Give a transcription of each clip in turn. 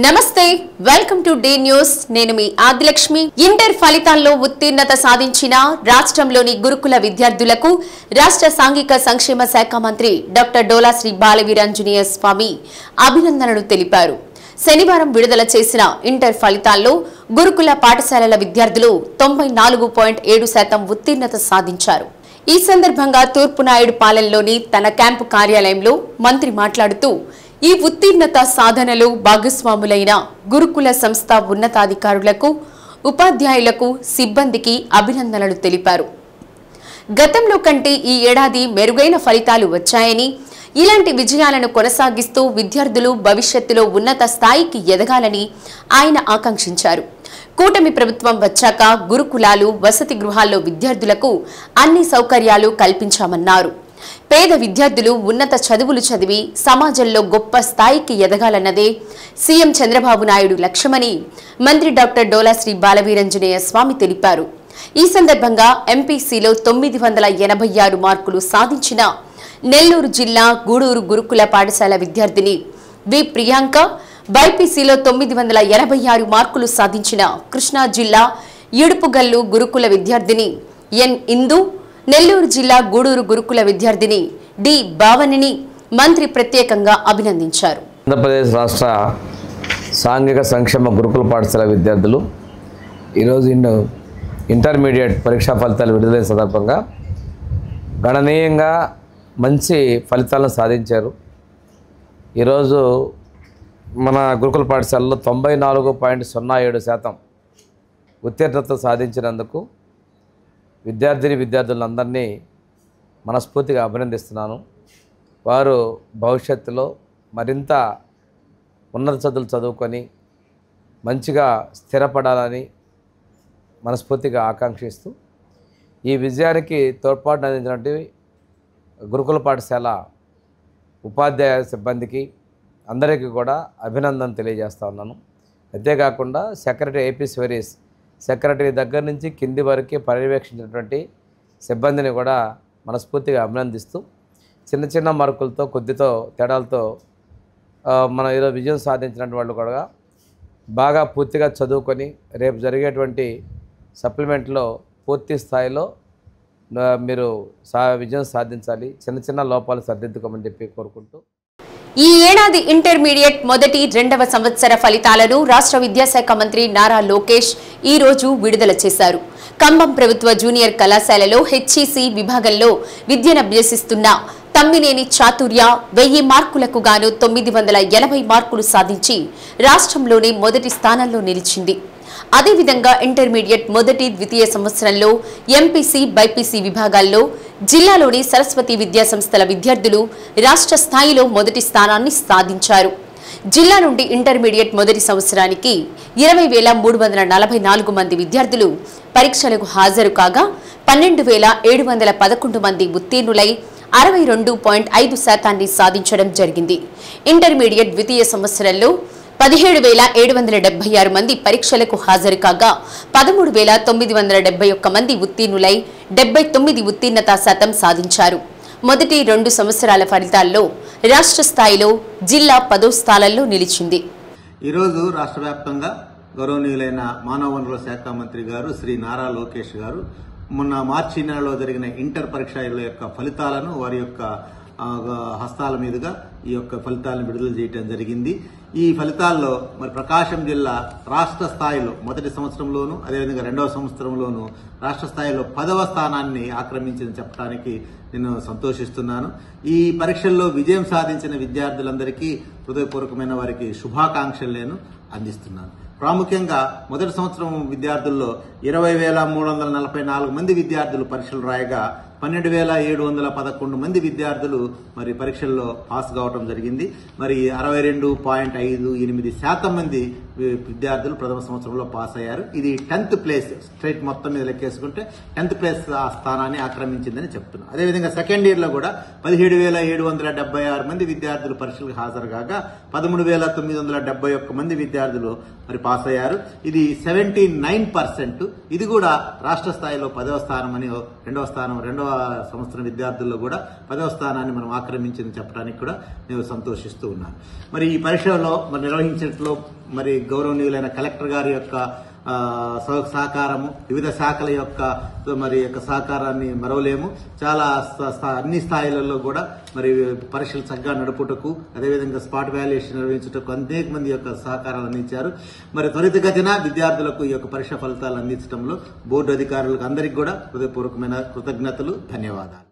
నమస్తే welcome to day news నేను మీ Adilakshmi inter ఫలితాల్లో ఉత్తీర్ణత సాధించిన రాష్ట్రంలోని గురుకుల విద్యార్థులకు రాష్ట్ర సాంఘిక సంక్షేమ శాఖ మంత్రి డాక్టర్ డోలా శ్రీ బాలవీరాంజనేయ స్వామి అభినందనలు తెలిపారు. శనివారం విడుదల చేసిన ఇంటర్ ఫలితాల్లో గురుకుల పాఠశాలల విద్యార్థులు 94.7% ఉత్తీర్ణత సాధించారు. ఈ సందర్భంగా తూర్పునాయుడుపాలెంలోని తన క్యాంపు కార్యాలయంలో మంత్రి మాట్లాడుతూ ఈ ఉత్తీర్ణత సాధనలో భాగస్వాములైన గురుకుల సంస్థ ఉన్నతాధికారులకు, ఉపాధ్యాయులకు, సిబ్బందికి అభినందనలు తెలిపారు. గతంలో కంటే ఈ ఏడాది మెరుగైన ఫలితాలు వచ్చాయని, ఇలాంటి విజయాలను కొనసాగిస్తూ విద్యార్థులు భవిష్యత్తులో ఉన్నత స్థాయికి ఎదగాలని ఆయన ఆకాంక్షించారు. కూటమి ప్రభుత్వం వచ్చాక గురుకులాలు, వసతి గృహాల్లో విద్యార్థులకు అన్ని సౌకర్యాలు కల్పించామన్నారు. పేద విద్యార్థులు ఉన్నత చదువులు చదివి సమాజంలో గొప్ప స్థాయికి ఎదగాలన్నదే సీఎం చంద్రబాబు నాయుడు లక్ష్యమని మంత్రి డాక్టర్ డోలా శ్రీ బాలవీరాంజనేయ స్వామి తెలిపారు. ఈ సందర్భంగా ఎంపీసీలో 986 మార్కులు సాధించిన నెల్లూరు జిల్లా గూడూరు గురుకుల పాఠశాల విద్యార్థిని వి ప్రియాంక, బైపీసీలో 986 మార్కులు సాధించిన కృష్ణా జిల్లా ఇడుపుగల్లు గురుకుల విద్యార్థిని ఎన్ ఇందు, నెల్లూరు జిల్లా గూడూరు గురుకుల విద్యార్థిని డి భావనిని మంత్రి ప్రత్యేకంగా అభినందించారు. ఆంధ్రప్రదేశ్ రాష్ట్ర సాంఘిక సంక్షేమ గురుకుల పాఠశాల విద్యార్థులు ఈరోజు ఇంటర్మీడియట్ పరీక్షా ఫలితాలు విడుదలైన సందర్భంగా గణనీయంగా మంచి ఫలితాలను సాధించారు. ఈరోజు మన గురుకుల పాఠశాలలో 94.07% ఉత్తీర్ణత సాధించినందుకు విద్యార్థులందరినీ మనస్ఫూర్తిగా అభినందిస్తున్నాను. వారు భవిష్యత్తులో మరింత ఉన్నత చదువులు చదువుకొని మంచిగా స్థిరపడాలని మనస్ఫూర్తిగా ఆకాంక్షిస్తూ ఈ విజయానికి తోడ్పాటు అందించినటువంటి గురుకుల పాఠశాల ఉపాధ్యాయ సిబ్బందికి అందరికీ కూడా అభినందన తెలియజేస్తా ఉన్నాను. అంతేకాకుండా ఏపీ స్వరీస్ సెక్రటరీ దగ్గర నుంచి కింది వరకు పర్యవేక్షించినటువంటి సిబ్బందిని కూడా మనస్ఫూర్తిగా అభినందిస్తూ చిన్న చిన్న మార్కులతో కొద్దితో తేడాలతో మనం ఈరోజు విజయం సాధించినటువంటి వాళ్ళు కూడా బాగా పూర్తిగా చదువుకొని రేపు జరిగేటువంటి సప్లిమెంట్లో పూర్తి స్థాయిలో మీరు విజయం సాధించాలి, చిన్న చిన్న లోపాలు సరిదిద్దుకోమని చెప్పి కోరుకుంటూ ఈ ఏడాది ఇంటర్మీడియట్ మొదటి, రెండవ సంవత్సర ఫలితాలను రాష్ట్ర విద్యాశాఖ మంత్రి నారా లోకేష్ ఈ రోజు విడుదల చేశారు. ఖమ్మం ప్రభుత్వ జూనియర్ కళాశాలలో హెచ్ఈసీ విభాగంలో విద్యనభ్యసిస్తున్న తమ్మినేని చాతుర్య 1000 మార్కులకు గాను 980 మార్కులు సాధించి రాష్ట్రంలోనే మొదటి స్థానంలో నిలిచింది. అదేవిధంగా ఇంటర్మీడియట్ మొదటి, ద్వితీయ సంవత్సరంలో ఎంపీసీ, బైపీసీ విభాగాల్లో జిల్లాలోని సరస్వతి విద్యాసంస్థల విద్యార్థులు రాష్ట్ర స్థాయిలో మొదటి స్థానాన్ని సాధించారు. జిల్లా నుండి ఇంటర్మీడియట్ మొదటి సంవత్సరానికి 20,344 మంది విద్యార్థులు పరీక్షలకు హాజరు కాగా 12,711 మంది ఉత్తీర్ణులై 62.5% సాధించడం జరిగింది. ఇంటర్మీడియట్ ద్వితీయ సంవత్సరంలో 17,776 మంది పరీక్షలకు హాజరు కాగా 13,971 మంది ఉత్తీర్ణులై 79 ఉత్తీర్ణత శాతం సాధించారు. మొదటి 2 సంవత్సరాల ఫలితాల్లో రాష్ట్ర స్థాయిలో జిల్లా 10వ స్థానంలో నిలిచింది. ఈరోజు రాష్ట్ర వ్యాప్తంగా గౌరవనీయులైన మానవ వనరుల శాఖ మంత్రి గారు శ్రీ నారా లోకేష్ గారు మొన్న మార్చి నెలలో జరిగిన ఇంటర్ పరీక్షల యొక్క ఫలితాలను వారి యొక్క హస్తాల మీదుగా ఈ యొక్క ఫలితాలను విడుదల చేయడం జరిగింది. ఈ ఫలితాల్లో మరి ప్రకాశం జిల్లా రాష్ట్ర స్థాయిలో మొదటి సంవత్సరంలోను, అదేవిధంగా రెండవ సంవత్సరంలోను రాష్ట్ర స్థాయిలో 10వ స్థానాన్ని ఆక్రమించిందని చెప్పడానికి నేను సంతోషిస్తున్నాను. ఈ పరీక్షల్లో విజయం సాధించిన విద్యార్థులందరికీ హృదయపూర్వకమైన వారికి శుభాకాంక్షలు నేను అందిస్తున్నాను. ప్రాముఖ్యంగా మొదటి సంవత్సరం విద్యార్థుల్లో 20,344 మంది విద్యార్థులు పరీక్షలు రాయగా 12,711 మంది విద్యార్థులు మరి పరీక్షల్లో పాస్ కావడం జరిగింది. మరి 62.58% మంది విద్యార్థులు ప్రథమ సంవత్సరంలో పాస్ అయ్యారు. ఇది 10th ప్లేస్ స్టేట్ మొత్తం మీద లెక్కేసుకుంటే 10th ప్లేస్ ఆ స్థానాన్ని ఆక్రమించిందని చెప్తున్నాను. అదేవిధంగా సెకండ్ ఇయర్ లో కూడా 17,776 మంది విద్యార్థులు పరీక్షలకు హాజరు కాగా 13,971 మంది విద్యార్థులు మరి పాస్ అయ్యారు. ఇది 79%. ఇది కూడా రాష్ట్ర స్థాయిలో 10వ స్థానం అని రెండవ సంవత్సరం విద్యార్థుల్లో కూడా 10వ స్థానాన్ని మనం ఆక్రమించిందని చెప్పడానికి కూడా నేను సంతోషిస్తూ ఉన్నాను. మరి ఈ పరీక్షలో మరి నిర్వహించడంలో మరి గౌరవనీయులైన కలెక్టర్ గారి యొక్క సహకారము, వివిధ శాఖల యొక్క సహకారాన్ని మరవలేము. చాలా అన్ని స్థాయిలలో కూడా మరి పరీక్షలు చక్కగా నడుపుటకు, అదేవిధంగా స్పాట్ వాల్యుయేషన్ నిర్వహించుటకు అనేక మంది యొక్క సహకారాలు అందించారు. మరి త్వరితగతిన విద్యార్థులకు ఈ యొక్క పరీక్ష ఫలితాలు అందించడంలో బోర్డు అధికారులకు అందరికీ కూడా హృదయపూర్వకమైన కృతజ్ఞతలు, ధన్యవాదాలు.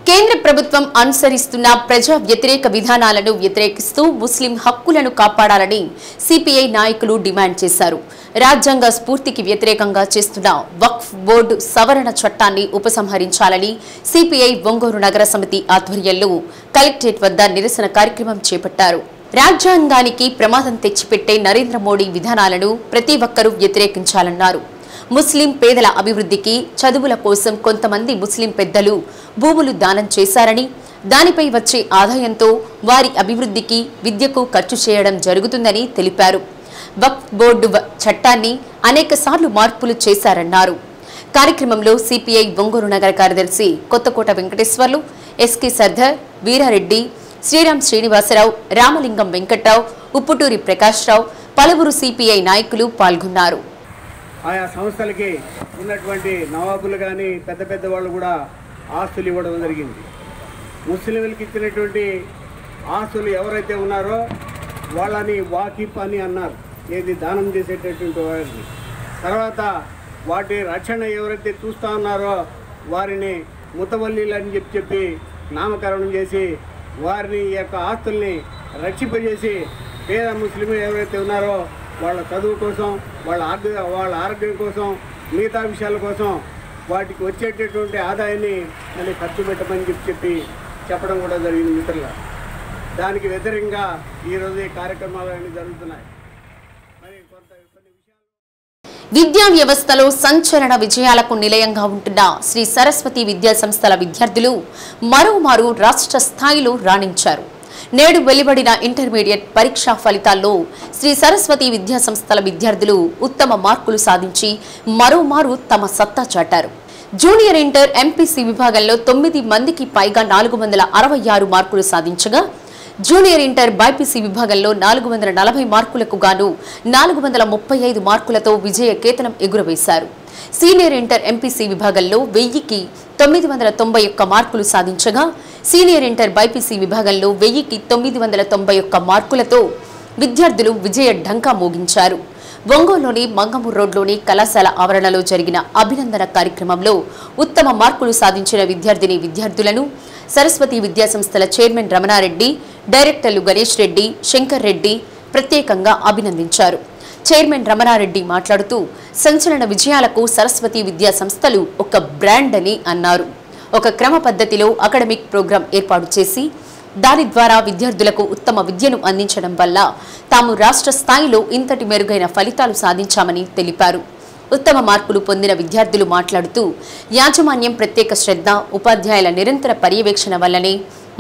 కేంద్ర ప్రభుత్వం అనుసరిస్తున్న ప్రజా వ్యతిరేక విధానాలను వ్యతిరేకిస్తూ ముస్లిం హక్కులను కాపాడాలని సిపిఐ నాయకులు డిమాండ్ చేశారు. రాజ్యాంగ స్ఫూర్తికి వ్యతిరేకంగా చేస్తున్న వక్ఫ్ బోర్డు సవరణ చట్టాన్ని ఉపసంహరించాలని సిపిఐ ఒంగోలు నగర సమితి ఆధ్వర్యంలో కలెక్టరేట్ వద్ద నిరసన కార్యక్రమం చేపట్టారు. రాజ్యాంగానికి ప్రమాదం తెచ్చిపెట్టే నరేంద్ర మోడీ విధానాలను ప్రతి ఒక్కరూ వ్యతిరేకించాలన్నారు. ముస్లిం పేదల అభివృద్ధికి, చదువుల కోసం కొంతమంది ముస్లిం పెద్దలు భూములు దానం చేశారని, దానిపై వచ్చే ఆదాయంతో వారి అభివృద్ధికి, విద్యకు ఖర్చు చేయడం జరుగుతుందని తెలిపారు. వక్ఫ్ బోర్డు చట్టాన్ని అనేకసార్లు మార్పులు చేశారన్నారు. కార్యక్రమంలో సిపిఐ ఒంగోలు నగర కార్యదర్శి కొత్తకోట వెంకటేశ్వర్లు, ఎస్కే సర్దార్, వీరారెడ్డి, శ్రీరామ్ శ్రీనివాసరావు, రామలింగం వెంకట్రావు, ఉప్పుటూరి ప్రకాశ్రావు, పలువురు సిపిఐ నాయకులు పాల్గొన్నారు. ఆయా సంస్థలకి ఉన్నటువంటి నవాబులు కానీ పెద్ద పెద్ద వాళ్ళు కూడా ఆస్తులు ఇవ్వడం జరిగింది. ముస్లింలకు ఇచ్చినటువంటి ఆస్తులు ఎవరైతే ఉన్నారో వాళ్ళని వాకిఫ్ అని అన్నారు, ఏది దానం చేసేటటువంటి వారిని. తర్వాత వాటి రక్షణ ఎవరైతే చూస్తూ ఉన్నారో వారిని ముతవల్లీలు అని చెప్పి నామకరణం చేసి వారిని ఈ యొక్క ఆస్తుల్ని రక్షింపజేసి పేద ముస్లింలు ఎవరైతే ఉన్నారో వాళ్ళ చదువు కోసం, వాళ్ళ ఆరోగ్యం కోసం, మిగతా విషయాల కోసం వాటికి వచ్చేటటువంటి ఆదాయాన్ని మళ్ళీ ఖర్చు పెట్టమని చెప్పడం కూడా జరిగింది మిత్రుల. దానికి వ్యతిరేకంగా ఈరోజు ఈ కార్యక్రమాలన్నీ జరుగుతున్నాయి. మరి విద్యా వ్యవస్థలో సంచలన విజయాలకు నిలయంగా ఉంటున్న శ్రీ సరస్వతి విద్యా సంస్థల విద్యార్థులు మరోమారు రాష్ట్ర స్థాయిలో రాణించారు. నేడు వెలువడిన ఇంటర్మీడియట్ పరీక్షా ఫలితాల్లో శ్రీ సరస్వతి విద్యా సంస్థల విద్యార్థులు ఉత్తమ మార్కులు సాధించి మరోమారు తమ సత్తా చాటారు. జూనియర్ ఇంటర్ ఎంపీసీ విభాగంలో 9 మందికి పైగా 466 మార్కులు సాధించగా, జూనియర్ ఇంటర్ బైపీసీ విభాగంలో 440 మార్కులకు గాను 435 మార్కులతో విజయ కేతనం ఎగురవేశారు. సీనియర్ ఇంటర్ ఎంపీసీ విభాగంలో 1000కి 991 మార్కులు సాధించగా, సీనియర్ ఇంటర్ బైపీసీ విభాగంలో 1000కి 991 మార్కులతో విద్యార్థులు విజయ ఢంకా మోగించారు. ఒంగోలులోని మంగమూరు రోడ్లోని కళాశాల ఆవరణలో జరిగిన అభినందన కార్యక్రమంలో ఉత్తమ మార్కులు సాధించిన విద్యార్థులను సరస్వతి విద్యా సంస్థల చైర్మన్ రమణారెడ్డి, డైరెక్టర్లు గణేష్ రెడ్డి, శంకర్ రెడ్డి ప్రత్యేకంగా అభినందించారు. చైర్మన్ రమణారెడ్డి మాట్లాడుతూ సంచలన విజయాలకు సరస్వతి విద్యా సంస్థలు ఒక బ్రాండ్ అని అన్నారు. ఒక క్రమ పద్ధతిలో అకాడమిక్ ప్రోగ్రాం ఏర్పాటు చేసి దాని ద్వారా విద్యార్థులకు ఉత్తమ విద్యను అందించడం వల్ల తాము రాష్ట్ర స్థాయిలో ఇంతటి మెరుగైన ఫలితాలు సాధించామని తెలిపారు. ఉత్తమ మార్కులు పొందిన విద్యార్థులు మాట్లాడుతూ యాజమాన్యం ప్రత్యేక శ్రద్ధ, ఉపాధ్యాయుల నిరంతర పర్యవేక్షణ వల్లనే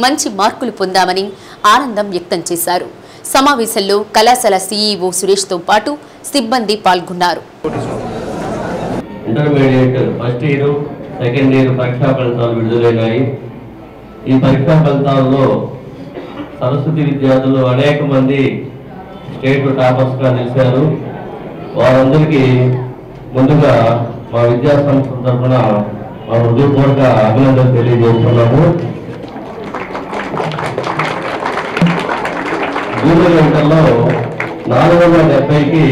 మంచి మార్కులు పొందామని ఆనందం వ్యక్తం చేశారు. సమావేశంలో కళాశాల సీఈఓ సురేష్తో పాటు సిబ్బంది పాల్గొన్నారు. Intermediate first year, second year పరీక్షా ఫలితాలు విడుదలైనాయి. ఈ పరీక్షా ఫలితాల్లో సరస్వతి విద్యార్థులు అనేక మంది స్టేట్ టాపర్స్గా నిలిచారు. వారందరికీ ముందుగా మా విద్యా సంస్థ తరఫున మా హృదయపూర్వక అభినందనలు తెలియజేస్తున్నాము. జూనియర్ ఇంటర్లో 470కి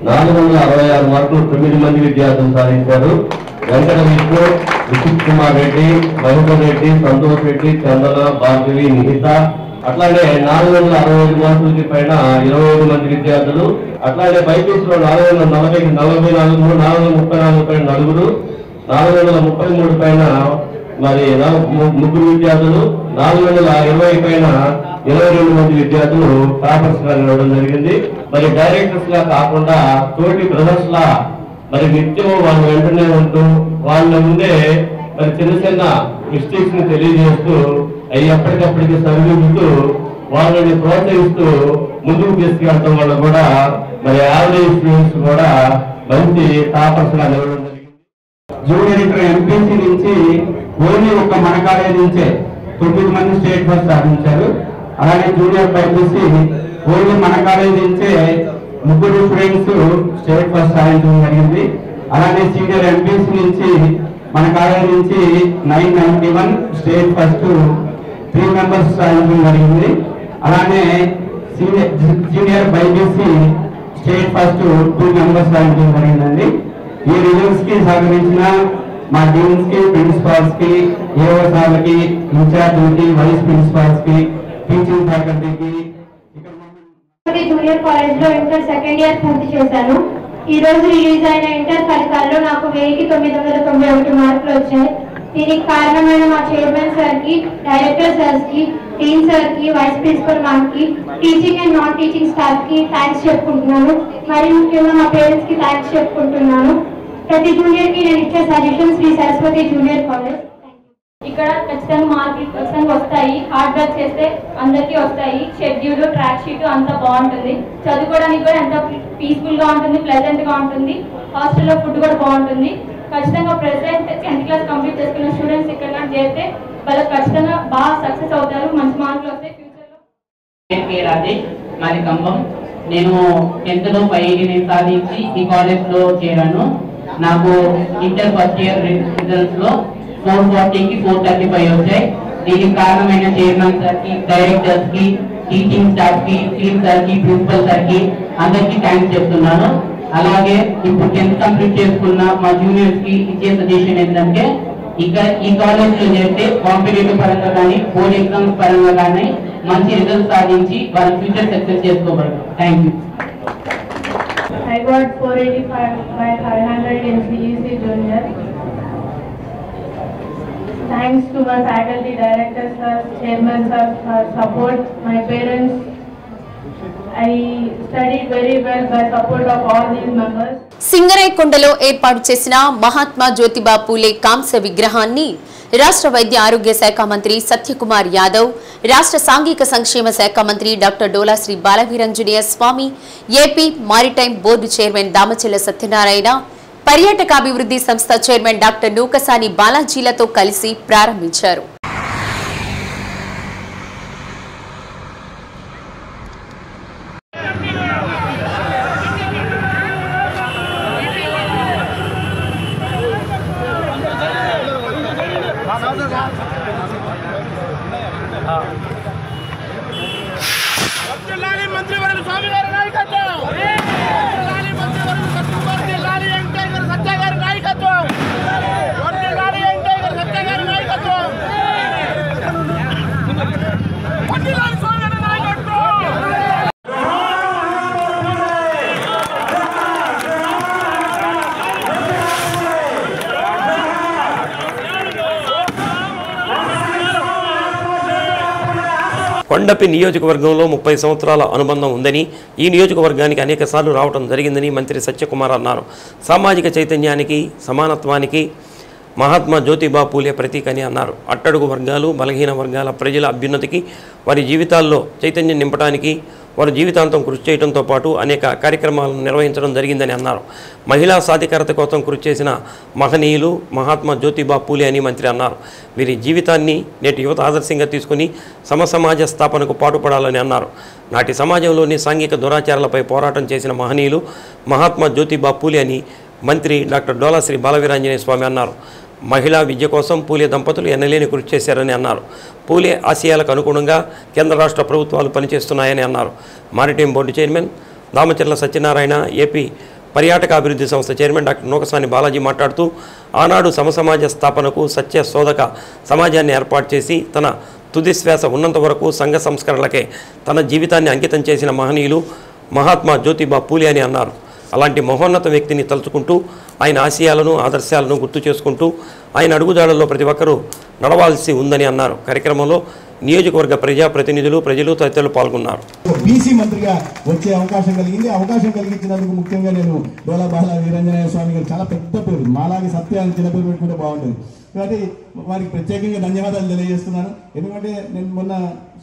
466 మార్కులు 9 మంది విద్యార్థులు సాధించారు. వెంకట విష్ణు, విశిత్ కుమార్ రెడ్డి, మహేందర్ రెడ్డి, సంతోష్ రెడ్డి, చందన, భార్గవి, నిహిత. అట్లాగే 465 మార్కులకి పైన 25 మంది విద్యార్థులు. అట్లాగే బైపీసీలో 440కి 44, 434 పైన 4, 433 పైన మరి 3 విద్యార్థులు, 420 పైన 22 మంది విద్యార్థులు టాపర్స్ గా నిలవడం జరిగింది. మరి డైరెక్టర్స్ గా కాకుండా తోటి బ్రదర్స్ లా మరి నిత్యం వాళ్ళు వెంటనే ఉంటూ వాళ్ళ ముందే మరి చిన్న చిన్న మిస్టేక్స్ ని తెలియజేస్తూ అవి ఎప్పటికప్పటికి సరిదిద్దుతూ వాళ్ళని ప్రోత్సహిస్తూ ముందుకు తీసుకెళ్ళడం వల్ల కూడా మరి యావరేజ్ స్టూడెంట్స్ కూడా మంచి టాపర్స్ గా నిలవడం జరిగింది. జూనియర్ ఇంటర్ ఎంపీసీ నుంచి ఓన్లీ ఒక మన కాలేజ్ నుంచే 9 మంది స్టేట్ ఫస్ట్ సాధించారు. అలాగే జూనియర్ బైపీసీ ఓన్లీ మన కాలేజ్ నుంచే 3 స్టూడెంట్స్ స్టేట్ ఫస్ట్ సాధించడం జరిగింది. అలాగే సీనియర్ ఎంపీసీ నుంచి మన కాలేజ్ నుంచి 991 స్టేట్ ఫస్ట్ 3 మెంబర్స్ సాధించడం జరిగింది. అలానే junior BiPC state first 2 members సాధించడం జరిగిందండి. ఈ రిజల్ట్స్ కి సహకరించిన మా టీమ్స్ కి, ప్రిన్సిపాల్స్ కి, ఏఓ సార్లకి, ఇన్ఛార్జ్లకి, వైస్ ప్రిన్సిపాల్స్ కి, టీచింగ్ ఫ్యాకల్టీకి. జూనియర్ కాలేజ్ లో ఇంటర్ సెకండ్ ఇయర్ పూర్తి చేశాను. ఈ రోజు రిలీజ్ అయిన ఇంటర్ ఫలితాల్లో నాకు 1991 మార్కులు వచ్చాయి. దీనికి కారణమైన మా చైర్మన్ సార్ కి, డైరెక్టర్ సార్స్ కి, టీమ్ సార్ కి, వైస్ ప్రిన్సిపల్ మ్యామ్ కి, teaching and non teaching staff కి థ్యాంక్స్ చెప్పుకుంటున్నాను. మరి ముఖ్యంగా మా పేరెంట్స్ కి థ్యాంక్స్ చెప్పుకుంటున్నాను. ప్రతి జూనియర్ కి నేను ఇచ్చే suggestion Sri Saraswati junior college. ఇక్కడ ఖచ్చితంగా మార్కులు ఖచ్చితంగా వస్తాయి. హార్డ్ వర్క్ చేస్తే అందరికీ వస్తాయి. షెడ్యూల్, ట్రాక్ షీట్ అంతా బాగుంటుంది. చదువుకోవడానికి కూడా ఎంత పీస్ఫుల్ గా ఉంటుంది, ప్లెజెంట్ గా ఉంటుంది. హాస్టల్లో ఫుడ్ కూడా బాగుంటుంది. ఖచ్చితంగా ప్రెసెంట్ 10th క్లాస్ కంప్లీట్ చేసుకున్న స్టూడెంట్స్ ఇక్కడ కానీ చేస్తే వాళ్ళకి ఖచ్చితంగా బాగా సక్సెస్ అవుతారు. మంచి మార్కులు వస్తాయి ఫ్యూచర్లో. మాది ఖమ్మం. నేను 10th లో 580 సాధించి ఈ కాలేజ్ లో చేరాను. నాకు ఇంటర్ ఫస్ట్ ఇయర్ రిజల్ట్స్ లో 440కి 435 వచ్చాయి. దీనికి కారణమైన చైర్మన్ సార్ కి, డైరెక్టర్స్ కి, టీచింగ్ స్టాఫ్ కి, టీమ్ సార్ కి, ప్రిన్సిపల్ సార్ కి అందరికి థ్యాంక్స్ చెప్తున్నాను. అలాగే ఇప్పుడు 10th కంప్లీట్ చేసుకున్న మా జూనియర్స్ కి ఇచ్చే సజెషన్ ఏంటంటే ఇక్కడ ఈ కాలేజ్ లో చేస్తే కాంపిటేటివ్ పరంగా కానీ, బోర్డ్ ఎగ్జామ్స్ పరంగా కానీ మంచి రిజల్ట్ సాధించి వాళ్ళ ఫ్యూచర్ సక్సెస్ చేసుకోగలరు. Thank you. I got 485 by 500 in CEC Junior. Thanks to my faculty, directors, sir, chairman, sir, for support. My parents, I studied very well by support of all these members. సింగరైకొండలో ఏర్పాటు చేసిన మహాత్మా జ్యోతిబా పూలే కాంస్య విగ్రహాన్ని రాష్ట్ర వైద్య ఆరోగ్య శాఖ మంత్రి సత్యకుమార్ యాదవ్, రాష్ట్ర సాంఘిక సంక్షేమ శాఖ మంత్రి doctor Dola Sree Balaveeranjaneya Swamy, AP maritime board chairman Damacharla Satyanarayana, పర్యాటకాభివృద్ధి సంస్థ చైర్మన్ డాక్టర్ నూకసాని బాలాజీలతో కలిసి ప్రారంభించారు. కొండపి నియోజకవర్గంలో 30 సంవత్సరాల అనుబంధం ఉందని, ఈ నియోజకవర్గానికి అనేక సార్లు రావడం జరిగిందని మంత్రి సత్యకుమార్ అన్నారు. సామాజిక చైతన్యానికి, సమానత్వానికి మహాత్మా జ్యోతిబా పూలే ప్రతీక అని అన్నారు. అట్టడుగు వర్గాలు, బలహీన వర్గాల ప్రజల అభ్యున్నతికి, వారి జీవితాల్లో చైతన్యం నింపడానికి వారు జీవితాంతం కృషి చేయడంతో పాటు అనేక కార్యక్రమాలను నిర్వహించడం జరిగిందని అన్నారు. మహిళా సాధికారత కోసం కృషి చేసిన మహనీయులు మహాత్మా జ్యోతిబా పూలే అని మంత్రి అన్నారు. వీరి జీవితాన్ని నేటి యువత ఆదర్శంగా తీసుకుని సమసమాజ స్థాపనకు పాటుపడాలని అన్నారు. నాటి సమాజంలోని సాంఘిక దురాచారాలపై పోరాటం చేసిన మహనీయులు మహాత్మా జ్యోతిబా పూలే అని మంత్రి డాక్టర్ డోలాశ్రీ బాలవీరాంజనేయ స్వామి అన్నారు. మహిళా విద్య కోసం పూలే దంపతులు ఎన్నలేని కృషి చేశారని అన్నారు. పూలే ఆశయాలకు అనుగుణంగా కేంద్ర రాష్ట్ర ప్రభుత్వాలు పనిచేస్తున్నాయని అన్నారు. Maritime board chairman Damacharla Satyanarayana, AP పర్యాటకాభివృద్ధి సంస్థ చైర్మన్ డాక్టర్ నూకసాని బాలాజీ మాట్లాడుతూ ఆనాడు సమసమాజ స్థాపనకు సత్య శోధక సమాజాన్ని ఏర్పాటు చేసి తన తుది శ్వాస ఉన్నంత వరకు సంఘ సంస్కరణలకే తన జీవితాన్ని అంకితం చేసిన మహనీయులు మహాత్మా జ్యోతిబా పూలే అని అన్నారు. అలాంటి మహోన్నత వ్యక్తిని తలుచుకుంటూ ఆయన ఆశయాలను, ఆదర్శాలను గుర్తు చేసుకుంటూ ఆయన అడుగుజాడల్లో ప్రతి ఒక్కరూ నడవాల్సి ఉందని అన్నారు. కార్యక్రమంలో నియోజకవర్గ ప్రజాప్రతినిధులు, ప్రజలు తదితరులు పాల్గొన్నారు. బీసీ మంత్రిగా వచ్చే అవకాశం కలిగింది. అవకాశం కలిగించినందుకు ముఖ్యంగా నేను డోలా బాలవీరాంజనేయ స్వామి గారు చాలా పెద్ద పేరు, మాలాగే సత్యాన్ని చిన్న పేరు పెట్టుకుంటే బాగుంటుంది. కాబట్టి వారికి ప్రత్యేకంగా ధన్యవాదాలు తెలియజేస్తున్నాను. ఎందుకంటే నేను మొన్న